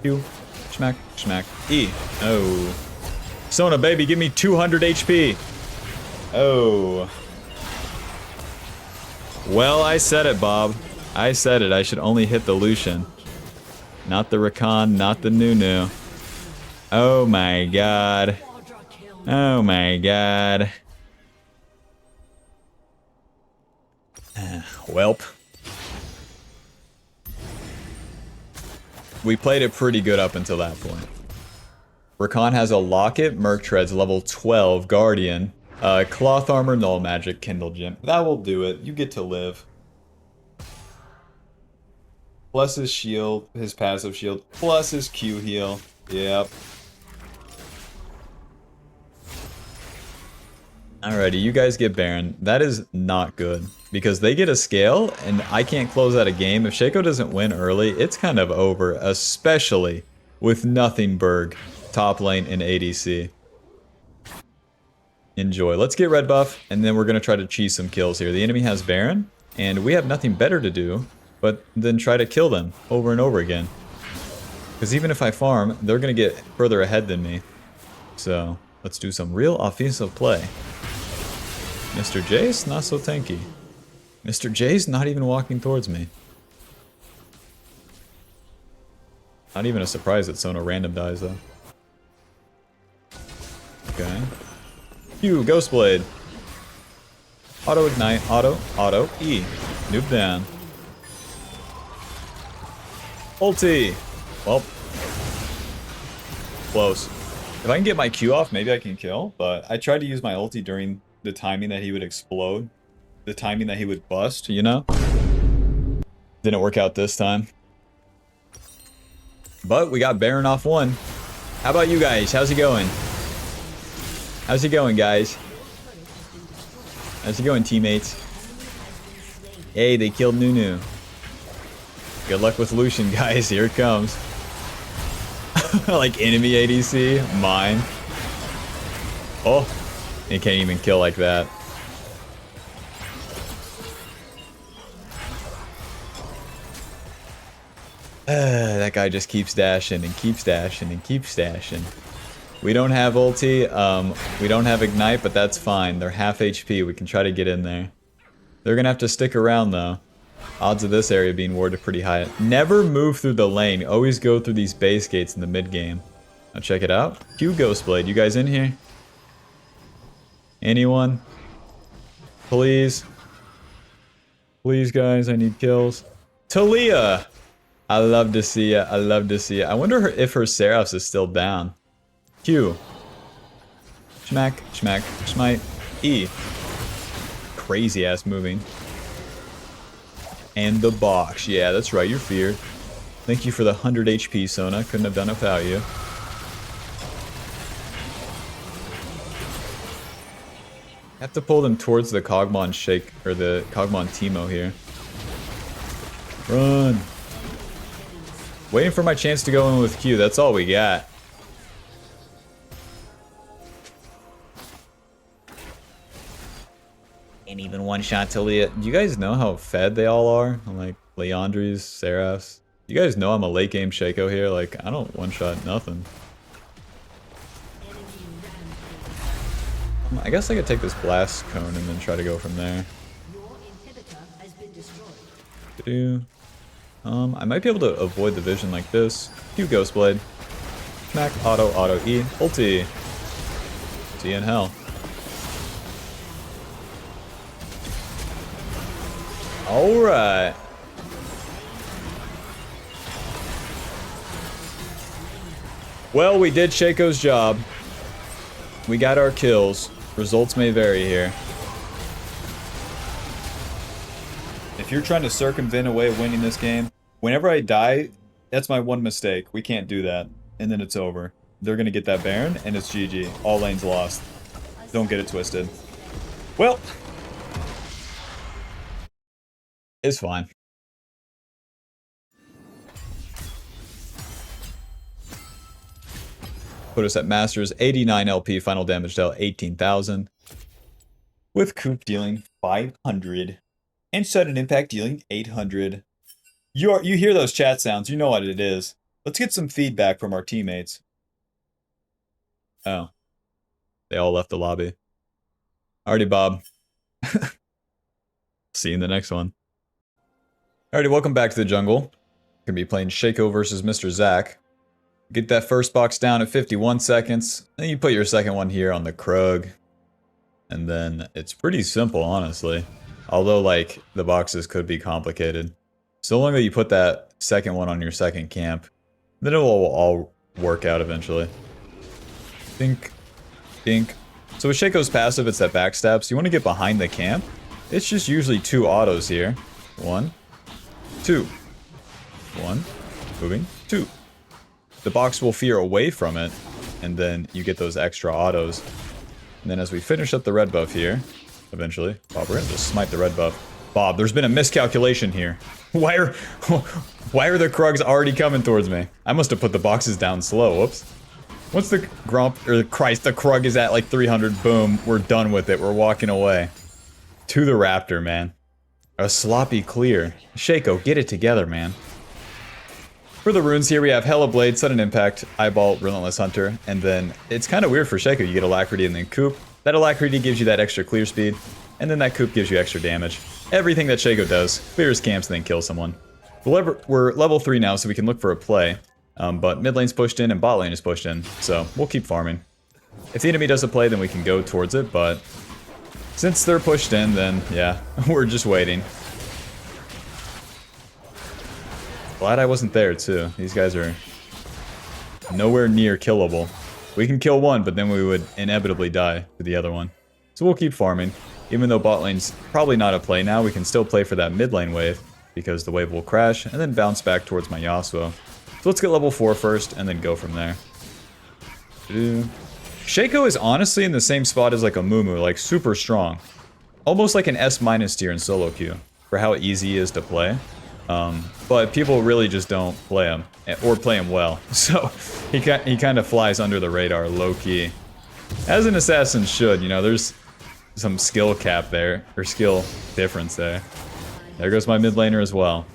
S1: Q. Schmack, schmack. E. Oh. Sona, baby, give me 200 HP. Oh. Well, I said it, Bob. I said it. I should only hit the Lucian. Not the Rakan, not the Nunu. Oh my god. Oh my god. Welp. We played it pretty good up until that point. Rakan has a Locket, Merc Treads, level 12, Guardian, Cloth Armor, Null Magic, Kindle Gem. That will do it. You get to live. Plus his shield, his passive shield, plus his Q heal. Yep. Alrighty, you guys get Baron. That is not good. Because they get a scale, and I can't close out a game. If SHACO doesn't win early, it's kind of over. Especially with Nothingberg, top lane in ADC. Enjoy. Let's get red buff, and then we're going to try to cheese some kills here. The enemy has Baron, and we have nothing better to do but then try to kill them over and over again. Because even if I farm, they're going to get further ahead than me. So, let's do some real offensive play. Mr. Jace, not so tanky. Mr. J's not even walking towards me. Not even a surprise that Sona random dies, though. Okay. Phew, Ghostblade. Auto ignite, auto, E. Noob down. Ulti! Well. Close. If I can get my Q off, maybe I can kill, but I tried to use my ulti during the timing that he would explode. The timing that he would bust, you know? Didn't work out this time. But we got Baron off one. How about you guys? How's it going? How's it going, guys? How's it going, teammates? Hey, they killed Nunu. Good luck with Lucian, guys. Here it comes. Like enemy ADC. Mine. Oh. He can't even kill like that. That guy just keeps dashing and keeps dashing and keeps dashing. We don't have ulti, we don't have ignite, but that's fine. They're half HP, we can try to get in there. They're gonna have to stick around though. Odds of this area being warded pretty high. Never move through the lane, always go through these base gates in the mid game. Now check it out. Q Ghostblade, you guys in here? Anyone? Please? Please guys, I need kills. Talia! I love to see ya. I love to see ya. I wonder if her Seraphs is still down. Q. Schmack, schmack, smite. E. Crazy ass moving. And the box. Yeah, that's right. You're feared. Thank you for the 100 HP, Sona. Couldn't have done it without you. I have to pull them towards the Kog'Maw Shake, or the Kog'Maw Teemo here. Run. Waiting for my chance to go in with Q. That's all we got. Ain't even one-shot Talia. Do you guys know how fed they all are? Like, Leandri's, Seraphs. You guys know I'm a late game SHACO here. Like, I don't one-shot nothing. I guess I could take this blast cone and then try to go from there.
S2: Your inhibitor has been destroyed.
S1: I might be able to avoid the vision like this. Q Ghost Blade. Smack, auto, E. Ulti. Ulti in hell. Alright. Well, we did SHACO's job. We got our kills. Results may vary here. If you're trying to circumvent a way of winning this game, whenever I die, that's my one mistake. We can't do that. And then it's over. They're going to get that Baron, and it's GG. All lanes lost. Don't get it twisted. Well, it's fine. Put us at Masters, 89 LP, final damage dealt 18,000. With Coop dealing 500. And sudden impact dealing 800. You hear those chat sounds, you know what it is. Let's get some feedback from our teammates. Oh. They all left the lobby. Alrighty, Bob. See you in the next one. Alrighty, welcome back to the jungle. Gonna be playing SHACO versus Mr. Zach. Get that first box down at 51 seconds. Then you put your second one here on the Krug. And then it's pretty simple, honestly. Although, like, the boxes could be complicated. So long that you put that second one on your second camp, then it will all work out eventually. Think. So with SHACO's passive, it's that backstab. So you want to get behind the camp. It's just usually 2 autos here. 1, 2. 1, moving, 2. The box will fear away from it, and then you get those extra autos. And then as we finish up the red buff here, eventually, Bob, we're gonna just smite the red buff. Bob, there's been a miscalculation here. Why are the Krugs already coming towards me? I must have put the boxes down slow. Whoops. Once the Grump, or Christ, the Krug is at like 300, boom, we're done with it. We're walking away. To the Raptor, man. A sloppy clear. SHACO, get it together, man. For the runes here, we have Hella Blade, Sudden Impact, Eyeball, Relentless Hunter, and then it's kind of weird for SHACO. You get Alacrity and then Coop. That Alacrity gives you that extra clear speed, and then that Coop gives you extra damage. Everything that SHACO does, clears camps and then kills someone. We're level 3 now, so we can look for a play. But mid lane's pushed in and bot lane is pushed in, so we'll keep farming. If the enemy does a play, then we can go towards it, but since they're pushed in, then yeah, we're just waiting. Glad I wasn't there too. These guys are nowhere near killable. We can kill one, but then we would inevitably die to the other one. So we'll keep farming. Even though bot lane's probably not a play now, we can still play for that mid lane wave, because the wave will crash and then bounce back towards my Yasuo. So let's get level 4 first, and then go from there. SHACO is honestly in the same spot as like a Mumu, like super strong. Almost like an S- tier in solo queue, for how easy he is to play. But people really just don't play him, or play him well. So he kind of flies under the radar, low-key. As an assassin should, you know, there's some skill cap there, or skill difference there. There goes my mid laner as well.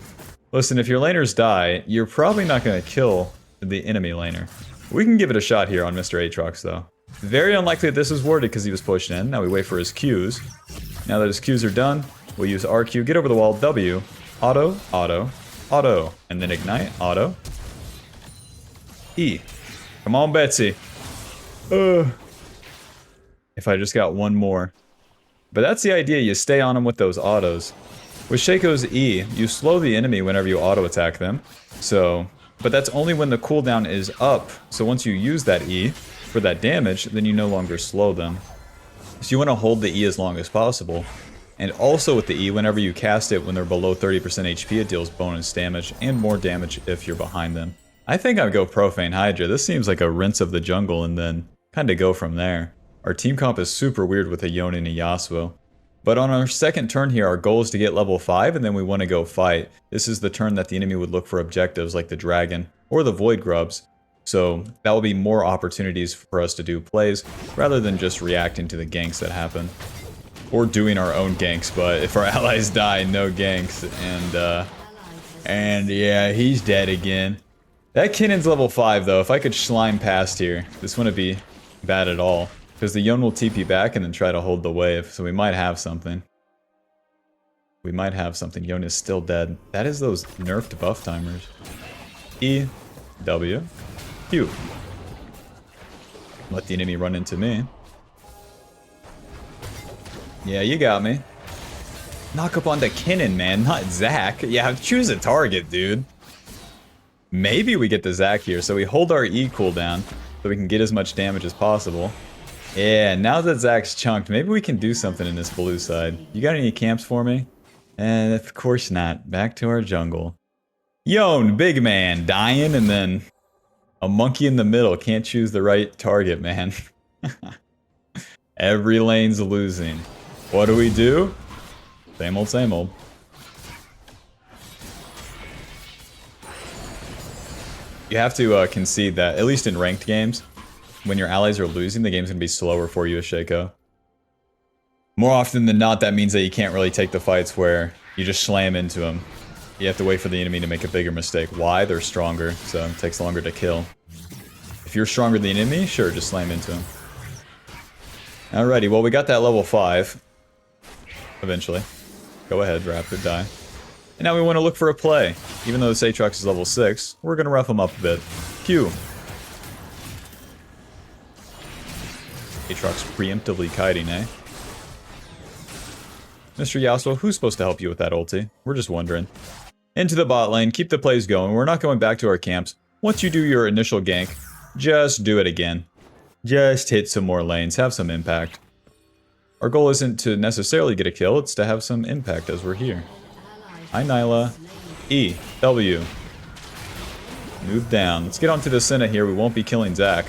S1: Listen, if your laners die, you're probably not going to kill the enemy laner. We can give it a shot here on Mr. Aatrox, though. Very unlikely that this is warded because he was pushed in. Now we wait for his Qs. Now that his Qs are done, we'll use RQ, get over the wall, W, auto, auto, auto, and then ignite, auto. E. Come on, Betsy. If I just got one more. But that's the idea, you stay on him with those autos. With SHACO's E, you slow the enemy whenever you auto-attack them. So, but that's only when the cooldown is up. So once you use that E for that damage, then you no longer slow them. So you want to hold the E as long as possible. And also with the E, whenever you cast it when they're below 30% HP, it deals bonus damage and more damage if you're behind them. I think I'd go Profane Hydra. This seems like a rinse of the jungle and then kind of go from there. Our team comp is super weird with a Yone and a Yasuo. But on our second turn here, our goal is to get level 5, and then we want to go fight. This is the turn that the enemy would look for objectives like the dragon or the void grubs. So that will be more opportunities for us to do plays, rather than just reacting to the ganks that happen. Or doing our own ganks, but if our allies die, no ganks. And yeah, he's dead again. That Kinnon's level 5 though. If I could slime past here, this wouldn't be bad at all. Because the Yone will TP back and then try to hold the wave. So we might have something. We might have something. Yone is still dead. That is those nerfed buff timers. E, W, Q. Let the enemy run into me. Yeah, you got me. Knock up onto Kinnan, man, not Zac. Yeah, choose a target, dude. Maybe we get the Zac here, so we hold our E cooldown so we can get as much damage as possible. Yeah, now that Zac's chunked, maybe we can do something in this blue side. You got any camps for me? And of course not. Back to our jungle. Yone, big man, dying, and then a monkey in the middle. Can't choose the right target, man. Every lane's losing. What do we do? Same old, same old. You have to concede that, at least in ranked games, when your allies are losing, the game's going to be slower for you as SHACO. More often than not, that means that you can't really take the fights where you just slam into them. You have to wait for the enemy to make a bigger mistake. Why? They're stronger, so it takes longer to kill. If you're stronger than the enemy, sure, just slam into him. Alrighty, well, we got that level 5. Eventually. Go ahead, Raptor, die. And now we want to look for a play. Even though this Aatrox is level 6, we're going to rough him up a bit. Q. Aatrox preemptively kiting, eh? Mr. Yasuo, who's supposed to help you with that ulti? We're just wondering. Into the bot lane, keep the plays going. We're not going back to our camps. Once you do your initial gank, just do it again. Just hit some more lanes, have some impact. Our goal isn't to necessarily get a kill, it's to have some impact as we're here. Hi, Nyla. E, W. Move down. Let's get onto the Senna here. We won't be killing Zac.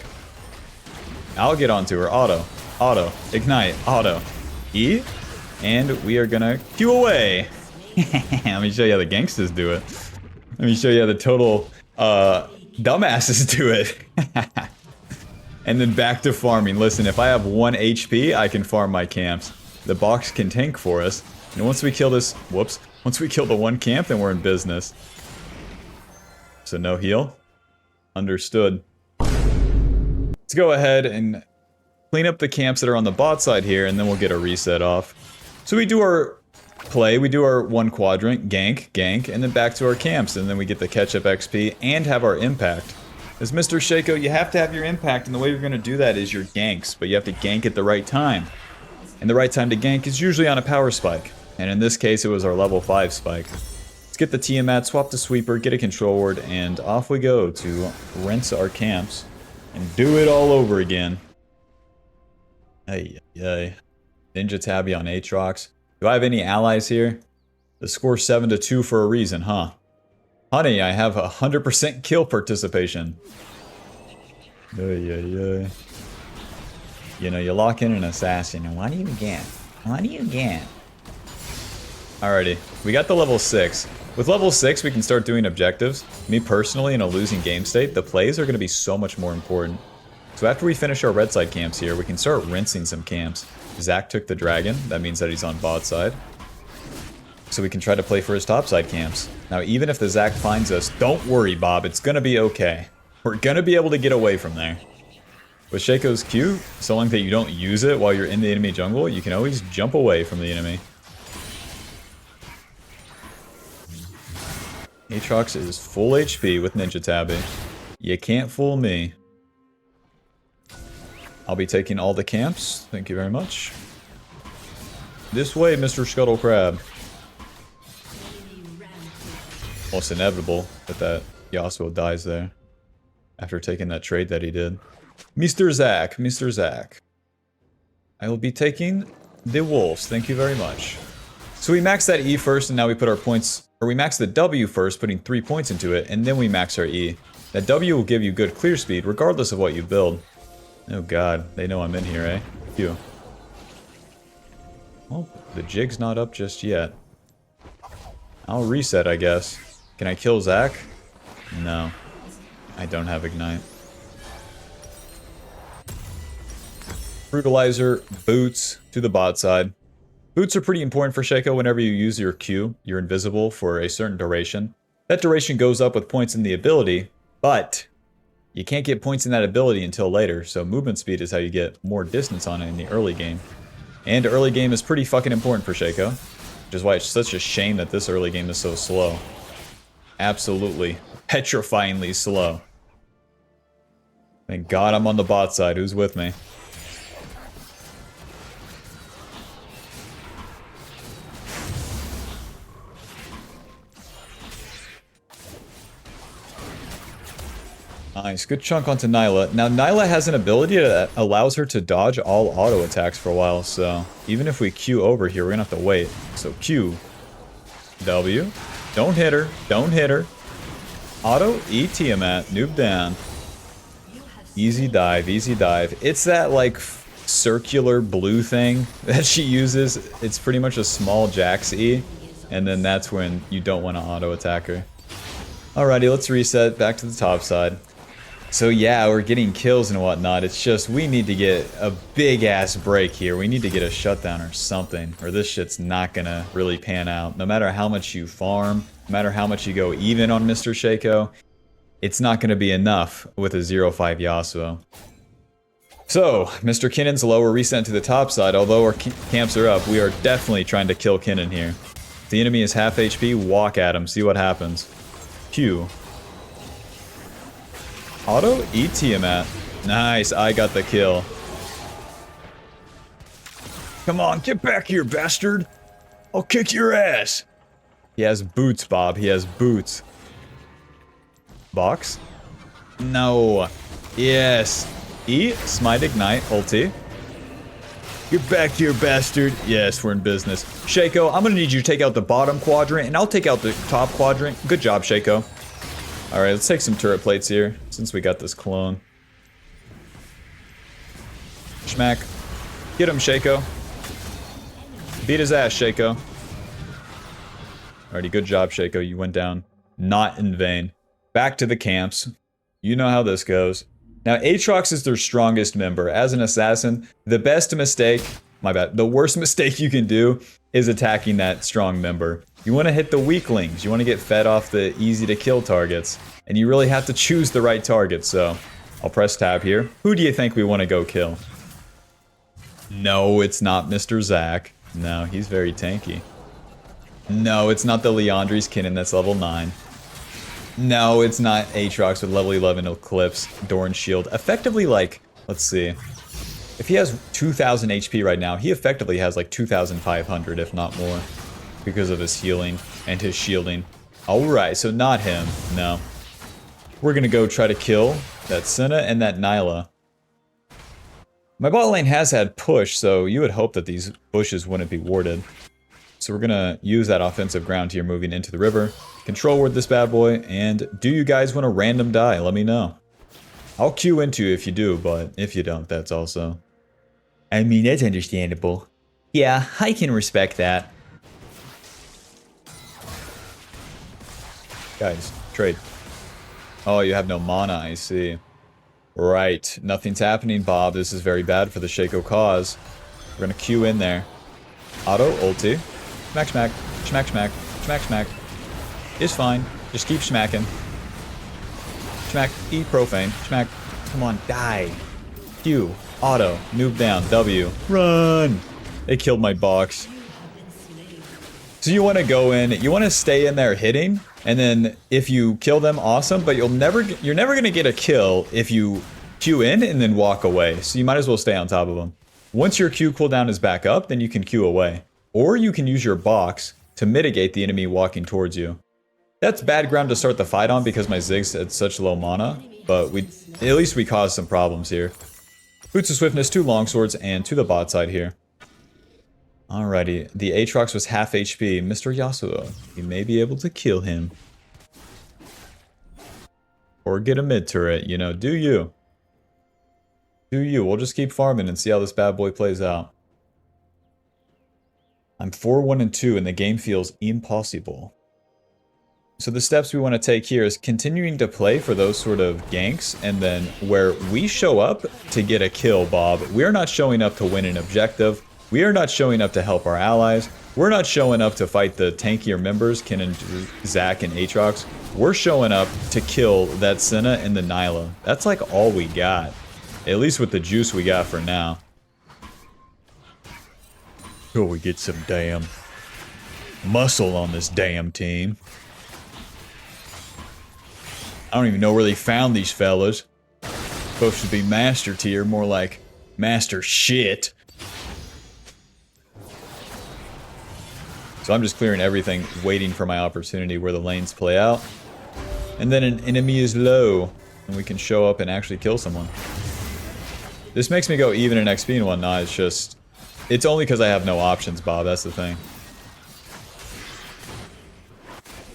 S1: I'll get onto her. Auto. Auto. Ignite. Auto. E. And we are gonna Q away. Let me show you how the gangsters do it. Let me show you how the total dumbasses do it. And then back to farming. Listen, if I have 1 HP, I can farm my camps. The box can tank for us. And once we kill this... Whoops. Once we kill the 1 camp, then we're in business. So no heal. Understood. Let's go ahead and clean up the camps that are on the bot side here, and then we'll get a reset off. So we do our play, we do our 1 quadrant, gank, and then back to our camps, and then we get the catch-up XP and have our impact. As Mr. SHACO, you have to have your impact, and the way you're going to do that is your ganks, but you have to gank at the right time. And the right time to gank is usually on a power spike, and in this case it was our level 5 spike. Let's get the Tiamat, swap the sweeper, get a control ward, and off we go to rinse our camps and do it all over again. Ay, ay, ay. Ninja Tabby on Aatrox. Do I have any allies here? The score's 7-2 for a reason, huh? Honey, I have 100% kill participation. Ay, ay, ay. You know, you lock in an assassin, and what do you get? What do you get? Alrighty, we got the level 6. With level 6, we can start doing objectives. Me personally, in a losing game state, the plays are going to be so much more important. So after we finish our red side camps here, we can start rinsing some camps. Zac took the dragon, that means that he's on bot side. So we can try to play for his top side camps. Now even if the Zac finds us, don't worry Bob, it's gonna be okay. We're gonna be able to get away from there. With SHACO's Q, so long that you don't use it while you're in the enemy jungle, you can always jump away from the enemy. Aatrox is full HP with Ninja Tabby. You can't fool me. I'll be taking all the camps. Thank you very much. This way, Mr. Scuttle Crab. Almost inevitable that Yasuo dies there. After taking that trade that he did. Mr. Zac, Mr. Zac. I will be taking the wolves. Thank you very much. So we maxed that E first, and now we put our points... Or we maxed the W first, putting 3 points into it, and then we max our E. That W will give you good clear speed, regardless of what you build. Oh god, they know I'm in here, eh? Phew. Well, the jig's not up just yet. I'll reset, I guess. Can I kill Zac? No. I don't have Ignite. Brutalizer, boots, to the bot side. Boots are pretty important for SHACO whenever you use your Q. You're invisible for a certain duration. That duration goes up with points in the ability, but you can't get points in that ability until later, so movement speed is how you get more distance on it in the early game. And early game is pretty fucking important for SHACO, which is why it's such a shame that this early game is so slow. Absolutely petrifyingly slow. Thank God I'm on the bot side. Who's with me? Nice, good chunk onto Nyla. Now Nyla has an ability that allows her to dodge all auto attacks for a while, so even if we Q over here, we're gonna have to wait. So Q, W, don't hit her, don't hit her. Auto, E Tiamat, noob down. Easy dive, easy dive. It's that like circular blue thing that she uses. It's pretty much a small Jax E, and then that's when you don't want to auto attack her. Alrighty, let's reset back to the top side. So yeah, we're getting kills and whatnot. It's just we need to get a big ass break here. We need to get a shutdown or something, or this shit's not gonna really pan out. No matter how much you farm, no matter how much you go even on Mr. SHACO, it's not gonna be enough with a 0-5 Yasuo. So, Mr. Kinnon's low, we're reset to the top side. Although our camps are up, we are definitely trying to kill Kinnon here. If the enemy is half HP, walk at him, see what happens. Q. Auto E Tiamat. Nice, I got the kill. Come on, get back here, bastard! I'll kick your ass! He has boots, Bob, he has boots. Box? No. Yes. E, Smite Ignite, ulti. Get back here, bastard. Yes, we're in business. SHACO, I'm gonna need you to take out the bottom quadrant, and I'll take out the top quadrant. Good job, SHACO. Alright, let's take some turret plates here, since we got this clone. Schmack. Get him, SHACO. Beat his ass, SHACO. Alrighty, good job, SHACO. You went down. Not in vain. Back to the camps. You know how this goes. Now, Aatrox is their strongest member. As an assassin, the best mistake, my bad, the worst mistake you can do is attacking that strong member. You want to hit the weaklings. You want to get fed off the easy to kill targets. And you really have to choose the right target, so I'll press tab here. Who do you think we want to go kill? No, it's not Mr. Zac. No, he's very tanky. No, it's not the Leandri's Kinnon that's level 9. No, it's not Aatrox with level 11 Eclipse, Doran Shield. Effectively, like, let's see. If he has 2,000 HP right now, he effectively has like 2,500, if not more. Because of his healing and his shielding. Alright, so not him. No. We're gonna go try to kill that Senna and that Nyla. My bot lane has had push, so you would hope that these bushes wouldn't be warded. So we're gonna use that offensive ground here moving into the river. Control ward this bad boy, and do you guys want a random die? Let me know. I'll queue into you if you do, but if you don't, that's also... I mean, that's understandable. Yeah, I can respect that. Guys, trade. Oh, you have no mana, I see. Right, nothing's happening, Bob. This is very bad for the SHACO cause. We're gonna queue in there. Auto, ulti. Smack, smack, smack, smack, smack, smack. It's fine. Just keep smacking. Smack, E Profane. Smack. Come on, die. Q, auto, noob down, W. Run! They killed my box. So you want to go in, you want to stay in there hitting, and then if you kill them, awesome, but you're never going to get a kill if you Q in and then walk away. So you might as well stay on top of them. Once your Q cooldown is back up, then you can Q away. Or you can use your box to mitigate the enemy walking towards you. That's bad ground to start the fight on because my Ziggs had such low mana, but at least we caused some problems here. Boots of Swiftness, 2 longswords, and to the bot side here. Alrighty, the Aatrox was half HP. Mr. Yasuo, you may be able to kill him. Or get a mid turret, you know, do you. Do you. We'll just keep farming and see how this bad boy plays out. I'm 4-1-2 and the game feels impossible. So the steps we want to take here is continuing to play for those sort of ganks, and then where we show up to get a kill, Bob, we're not showing up to win an objective. We are not showing up to help our allies. We're not showing up to fight the tankier members, Ken and Zac and Aatrox. We're showing up to kill that Senna and the Nyla. That's like all we got. At least with the juice we got for now. Oh, we get some damn muscle on this damn team. I don't even know where they found these fellas. Supposed to be master tier, more like master shit. So I'm just clearing everything, waiting for my opportunity where the lanes play out. And then an enemy is low, and we can show up and actually kill someone. This makes me go even in XP and whatnot. It's just... It's only because I have no options, Bob. That's the thing.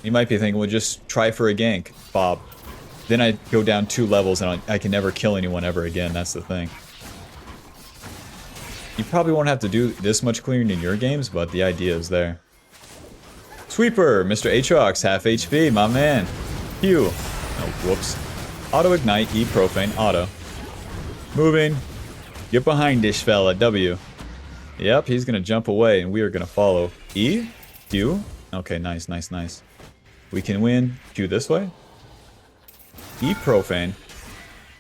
S1: You might be thinking, well, just try for a gank, Bob. Then I go down 2 levels and I can never kill anyone ever again. That's the thing. You probably won't have to do this much clearing in your games, but the idea is there. Sweeper, Mr. Aatrox, half HP, my man. Q. Oh, whoops. Auto ignite, E profane, auto. Moving. Get behind this fella, W. Yep, he's gonna jump away and we are gonna follow. E, Q. Okay, nice, nice, nice. We can win. Q this way. E profane.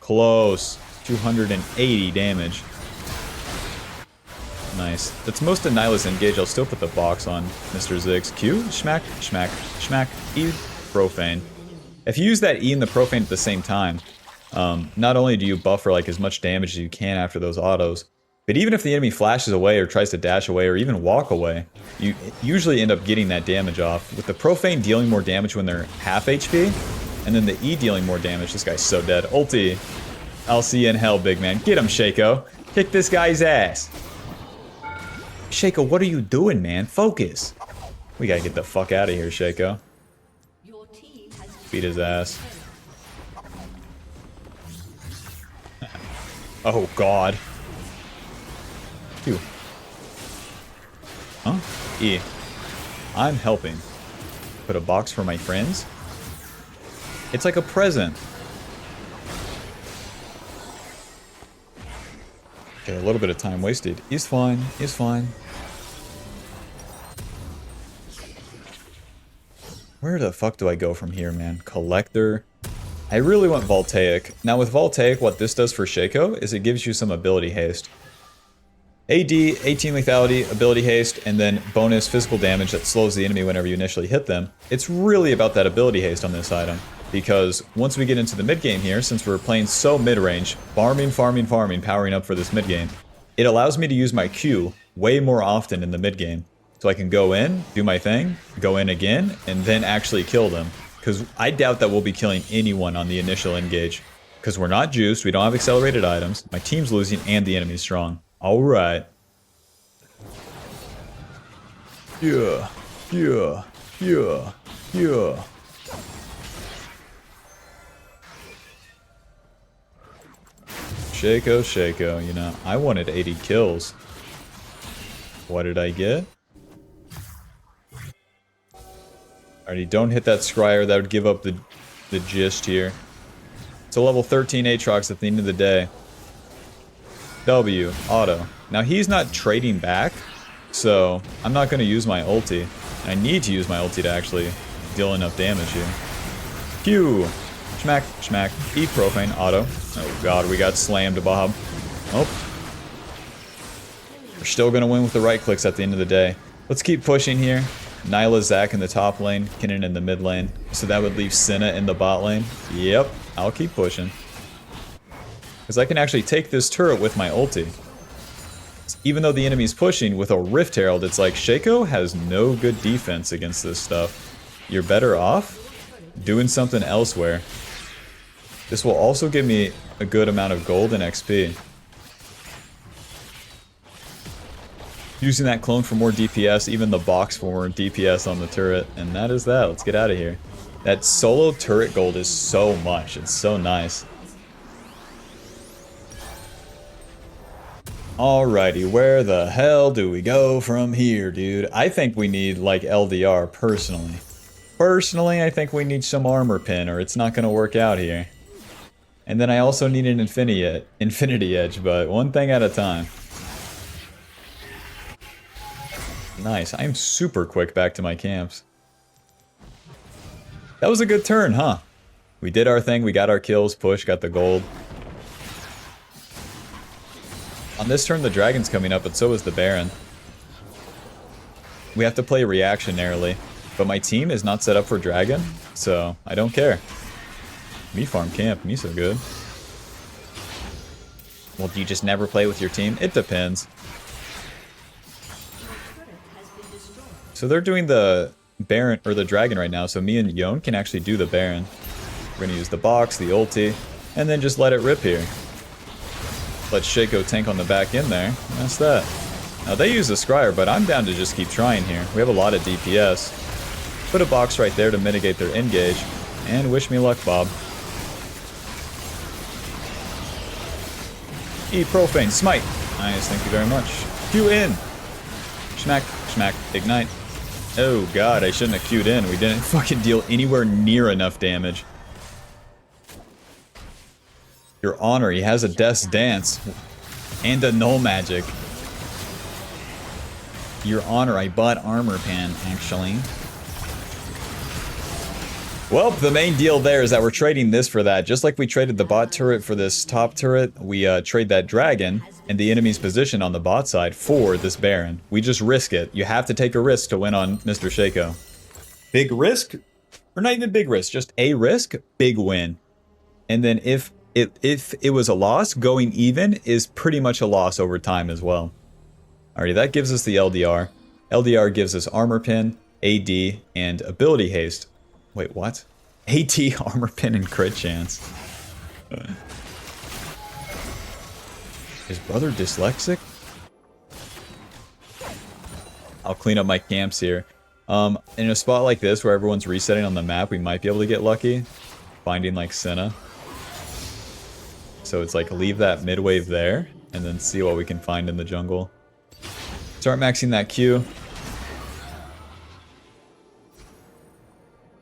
S1: Close. 280 damage. Nice. That's most of Nyla's engage. I'll still put the box on Mr. Ziggs. Q, schmack, schmack, schmack. E profane. If you use that E and the profane at the same time, not only do you buffer like as much damage as you can after those autos, but even if the enemy flashes away or tries to dash away or even walk away, you usually end up getting that damage off. With the profane dealing more damage when they're half HP, and then the E dealing more damage. This guy's so dead. Ulti. I'll see you in hell, big man. Get him, SHACO. Kick this guy's ass. SHACO, what are you doing, man? Focus. We gotta get the fuck out of here, SHACO. Beat his ass. Oh, God. Q. Huh? E. I'm helping. Put a box for my friends? It's like a present. Okay, a little bit of time wasted. He's fine. He's fine. Where the fuck do I go from here, man? Collector. I really want Voltaic. Now with Voltaic, what this does for SHACO is it gives you some ability haste. AD, 18 lethality, ability haste, and then bonus physical damage that slows the enemy whenever you initially hit them. It's really about that ability haste on this item. Because once we get into the mid game here, since we're playing so mid-range, farming, powering up for this mid game, it allows me to use my Q way more often in the mid game. So I can go in, do my thing, go in again, and then actually kill them. Because I doubt that we'll be killing anyone on the initial engage. Because we're not juiced, we don't have accelerated items, my team's losing, and the enemy's strong. Alright. Yeah, yeah, yeah, yeah. SHACO, SHACO, you know, I wanted 80 kills. What did I get? Alrighty, don't hit that Scryer, that would give up the gist here. It's a level 13 Aatrox at the end of the day. W, auto. Now he's not trading back, so I'm not going to use my ulti. I need to use my ulti to actually deal enough damage here. Q, schmack, schmack, E profane, auto. Oh god, we got slammed, Bob. Oh. We're still going to win with the right clicks at the end of the day. Let's keep pushing here. Nyla, Zac in the top lane, Kennen in the mid lane. So that would leave Senna in the bot lane. Yep, I'll keep pushing. Because I can actually take this turret with my ulti. Even though the enemy's pushing with a Rift Herald, it's like SHACO has no good defense against this stuff. You're better off doing something elsewhere. This will also give me a good amount of gold and XP. Using that clone for more DPS, even the box for more DPS on the turret. And that is that. Let's get out of here. That solo turret gold is so much. It's so nice. Alrighty, where the hell do we go from here, dude? I think we need, like, LDR, personally. Personally, I think we need some armor pin, or it's not going to work out here. And then I also need an infinity edge, but one thing at a time. Nice. I am super quick back to my camps. That was a good turn, huh? We did our thing. We got our kills. Push. Got the gold. On this turn, the dragon's coming up, but so is the baron. We have to play reactionarily. But my team is not set up for dragon, so I don't care. Me farm camp. Me so good. Well, do you just never play with your team? It depends. So they're doing the Baron, or the Dragon right now, so me and Yon can actually do the Baron. We're gonna use the box, the ulti, and then just let it rip here. Let SHACO tank on the back end there. That's that. Now they use the Scryer, but I'm down to just keep trying here. We have a lot of DPS. Put a box right there to mitigate their engage. And wish me luck, Bob. Profane, smite. Nice, thank you very much. Q in. Schmack, schmack, ignite. Oh god, I shouldn't have queued in. We didn't fucking deal anywhere near enough damage. Your Honor, he has a Death's Dance. And a Null Magic. Your Honor, I bought Armor Pen, actually. Well, the main deal there is that we're trading this for that. Just like we traded the bot turret for this top turret, we trade that dragon and the enemy's position on the bot side for this Baron. We just risk it. You have to take a risk to win on Mr. SHACO. Big risk? Or not even big risk, just a risk, big win. And then if it was a loss, going even is pretty much a loss over time as well. Alrighty, that gives us the LDR. LDR gives us Armor Pin, AD, and Ability Haste. Wait, what? AT, Armor Pin, and Crit Chance. Is brother dyslexic? I'll clean up my camps here. In a spot like this where everyone's resetting on the map, we might be able to get lucky. Finding like Senna. So it's like leave that mid wave there, and then see what we can find in the jungle. Start maxing that Q.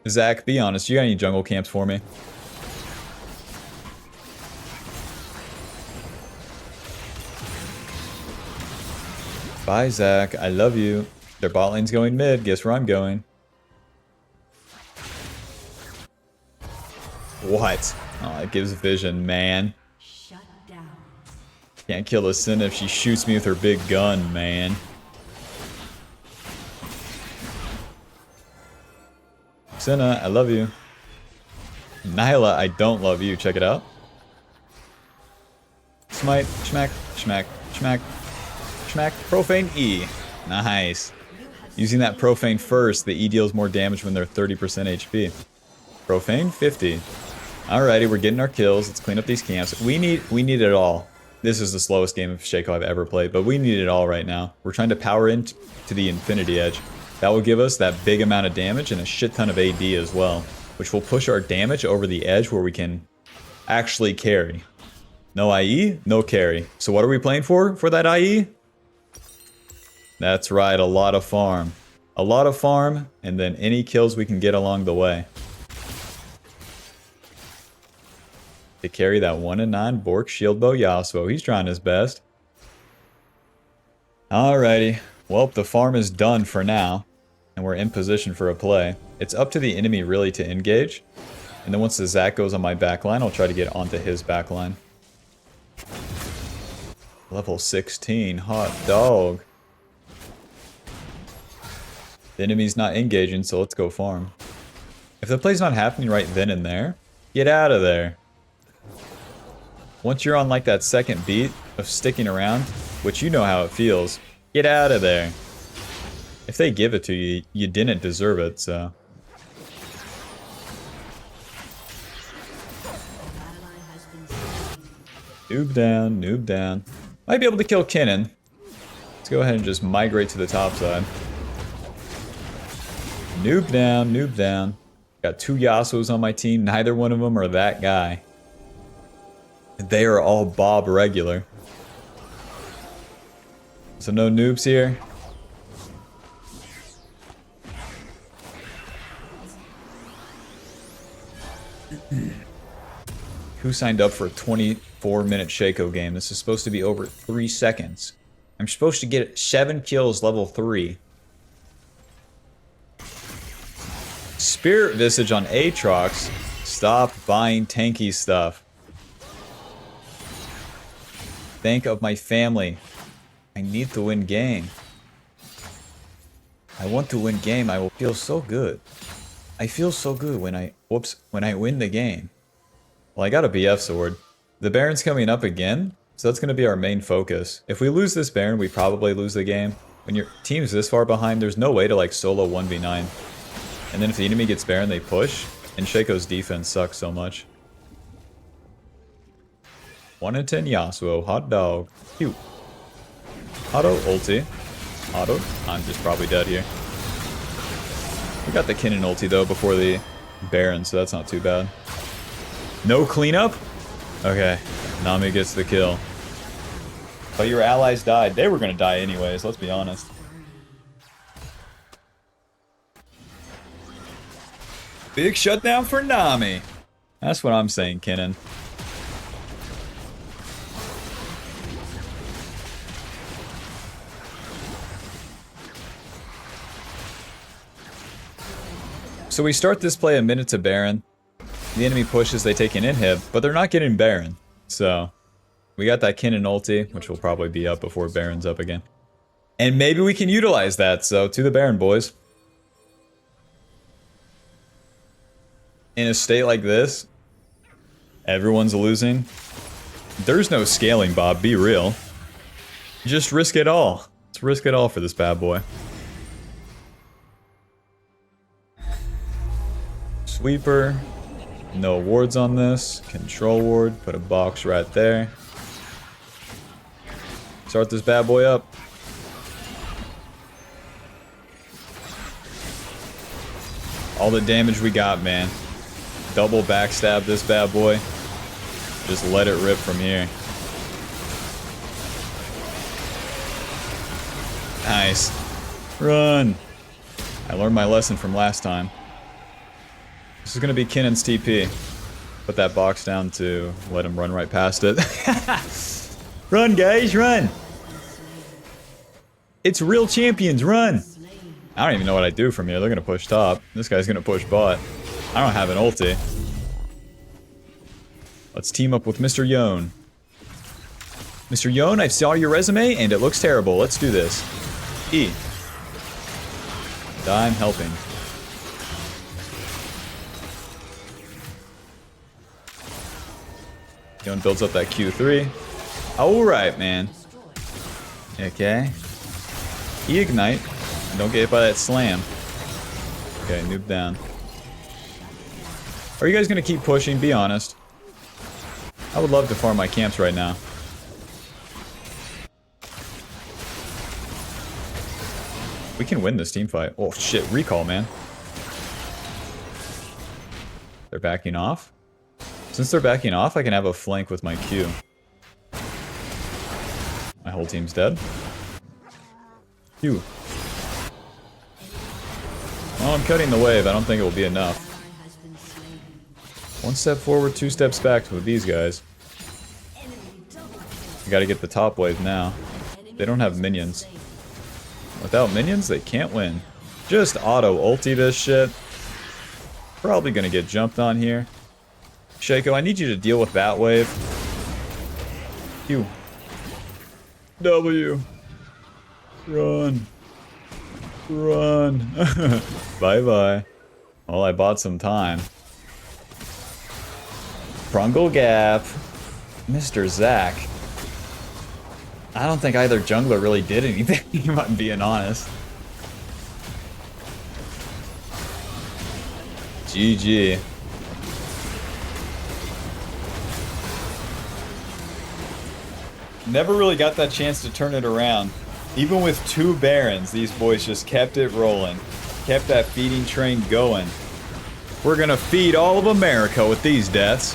S1: Zach, be honest, you got any jungle camps for me? Bye, Zach. I love you. Their bot lane's going mid. Guess where I'm going? What? Oh, it gives vision, man.
S2: Shut down.
S1: Can't kill a Sin if she shoots me with her big gun, man. Senna, I love you. Nyla, I don't love you. Check it out. Smite, schmack, schmack, schmack, schmack. Profane E. Nice. Using that Profane first, the E deals more damage when they're 30% HP. Profane, 50. Alrighty, we're getting our kills. Let's clean up these camps. We need it all. This is the slowest game of SHACO I've ever played, but we need it all right now. We're trying to power into the Infinity Edge. That will give us that big amount of damage and a shit ton of AD as well, which will push our damage over the edge where we can actually carry. No IE, no carry. So what are we playing for that IE? That's right, a lot of farm. A lot of farm, and then any kills we can get along the way. To carry that 1-9 Bork Shield Bow Yasuo. He's trying his best. Alrighty. Well, the farm is done for now. And we're in position for a play. It's up to the enemy really to engage. And then once the Zac goes on my backline, I'll try to get onto his backline. Level 16. Hot dog. The enemy's not engaging, so let's go farm. If the play's not happening right then and there, get out of there. Once you're on like that second beat of sticking around, which you know how it feels, get out of there. If they give it to you, you didn't deserve it, so. Noob down, noob down. Might be able to kill Kinnan. Let's go ahead and just migrate to the top side. Noob down, noob down. Got 2 Yasuos on my team. Neither one of them are that guy. They are all Bob regular. So no noobs here. Who signed up for a 24-minute SHACO game? This is supposed to be over 3 seconds. I'm supposed to get 7 kills level 3 Spirit Visage on Aatrox. Stop buying tanky stuff. Think of my family. I need to win game. I want to win game. I will feel so good. I feel so good when I win the game. Well, I got a BF sword. The Baron's coming up again, so that's going to be our main focus. If we lose this Baron, we probably lose the game. When your team's this far behind, there's no way to like solo 1v9. And then if the enemy gets Baron, they push. And SHACO's defense sucks so much. 1 in 10 Yasuo, hot dog. Cute. Auto, ulti. Auto. I'm just probably dead here. We got the Kinnan ulti though before the Baron, so that's not too bad. No cleanup? Okay. Nami gets the kill. But your allies died. They were gonna die anyways, let's be honest. Big shutdown for Nami. That's what I'm saying, Kinnan. So we start this play a minute to Baron. The enemy pushes, they take an inhib, but they're not getting Baron. So we got that Kinnan ulti, which will probably be up before Baron's up again. And maybe we can utilize that, so to the Baron, boys. In a state like this, everyone's losing. There's no scaling, Bob, be real. Just risk it all. Let's risk it all for this bad boy. Sweeper. No wards on this. Control ward. Put a box right there. Start this bad boy up. All the damage we got, man. Double backstab this bad boy. Just let it rip from here. Nice. Run. I learned my lesson from last time. This is going to be Kinnan's TP. Put that box down to let him run right past it. Run, guys, run! It's real champions, run! I don't even know what I do from here. They're going to push top. This guy's going to push bot. I don't have an ulti. Let's team up with Mr. Yone. Mr. Yone, I saw your resume and it looks terrible. Let's do this. E. I'm helping. Yone builds up that Q3. Alright, man. Okay. E-ignite. Don't get hit by that slam. Okay, noob down. Are you guys gonna keep pushing? Be honest. I would love to farm my camps right now. We can win this team fight. Oh shit, recall, man. They're backing off? Since they're backing off, I can have a flank with my Q. My whole team's dead. Q. Well, I'm cutting the wave. I don't think it will be enough. One step forward, two steps back with these guys. I gotta get the top wave now. They don't have minions. Without minions, they can't win. Just auto ulti this shit. Probably gonna get jumped on here. SHACO, I need you to deal with that wave. Q. W. Run. Run. Bye-bye. Well, I bought some time. Prungle Gap. Mr. Zach. I don't think either jungler really did anything, if I'm being honest. GG. Never really got that chance to turn it around. Even with 2 Barons, these boys just kept it rolling. Kept that feeding train going. We're gonna feed all of America with these deaths.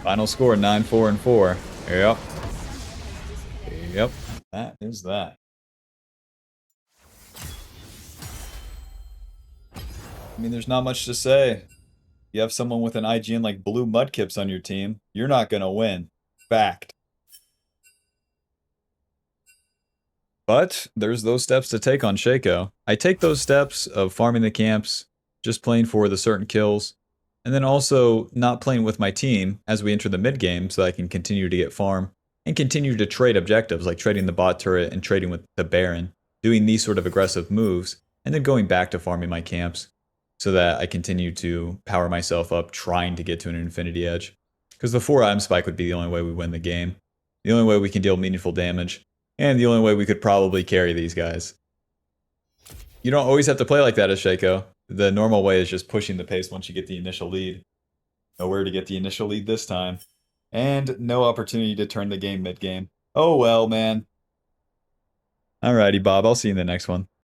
S1: Final score 9-4-4. Yep. Yep. That is that. I mean, there's not much to say. You have someone with an IGN like Blue Mudkips on your team, you're not gonna win. Fact. But there's those steps to take on SHACO. I take those steps of farming the camps, just playing for the certain kills, and then also not playing with my team as we enter the mid game so that I can continue to get farm and continue to trade objectives like trading the bot turret and trading with the Baron, doing these sort of aggressive moves, and then going back to farming my camps so that I continue to power myself up trying to get to an infinity edge. Because the 4-item spike would be the only way we win the game. The only way we can deal meaningful damage. And the only way we could probably carry these guys. You don't always have to play like that as SHACO. The normal way is just pushing the pace once you get the initial lead. Nowhere to get the initial lead this time. And no opportunity to turn the game mid-game. Oh well, man. Alrighty, Bob. I'll see you in the next one.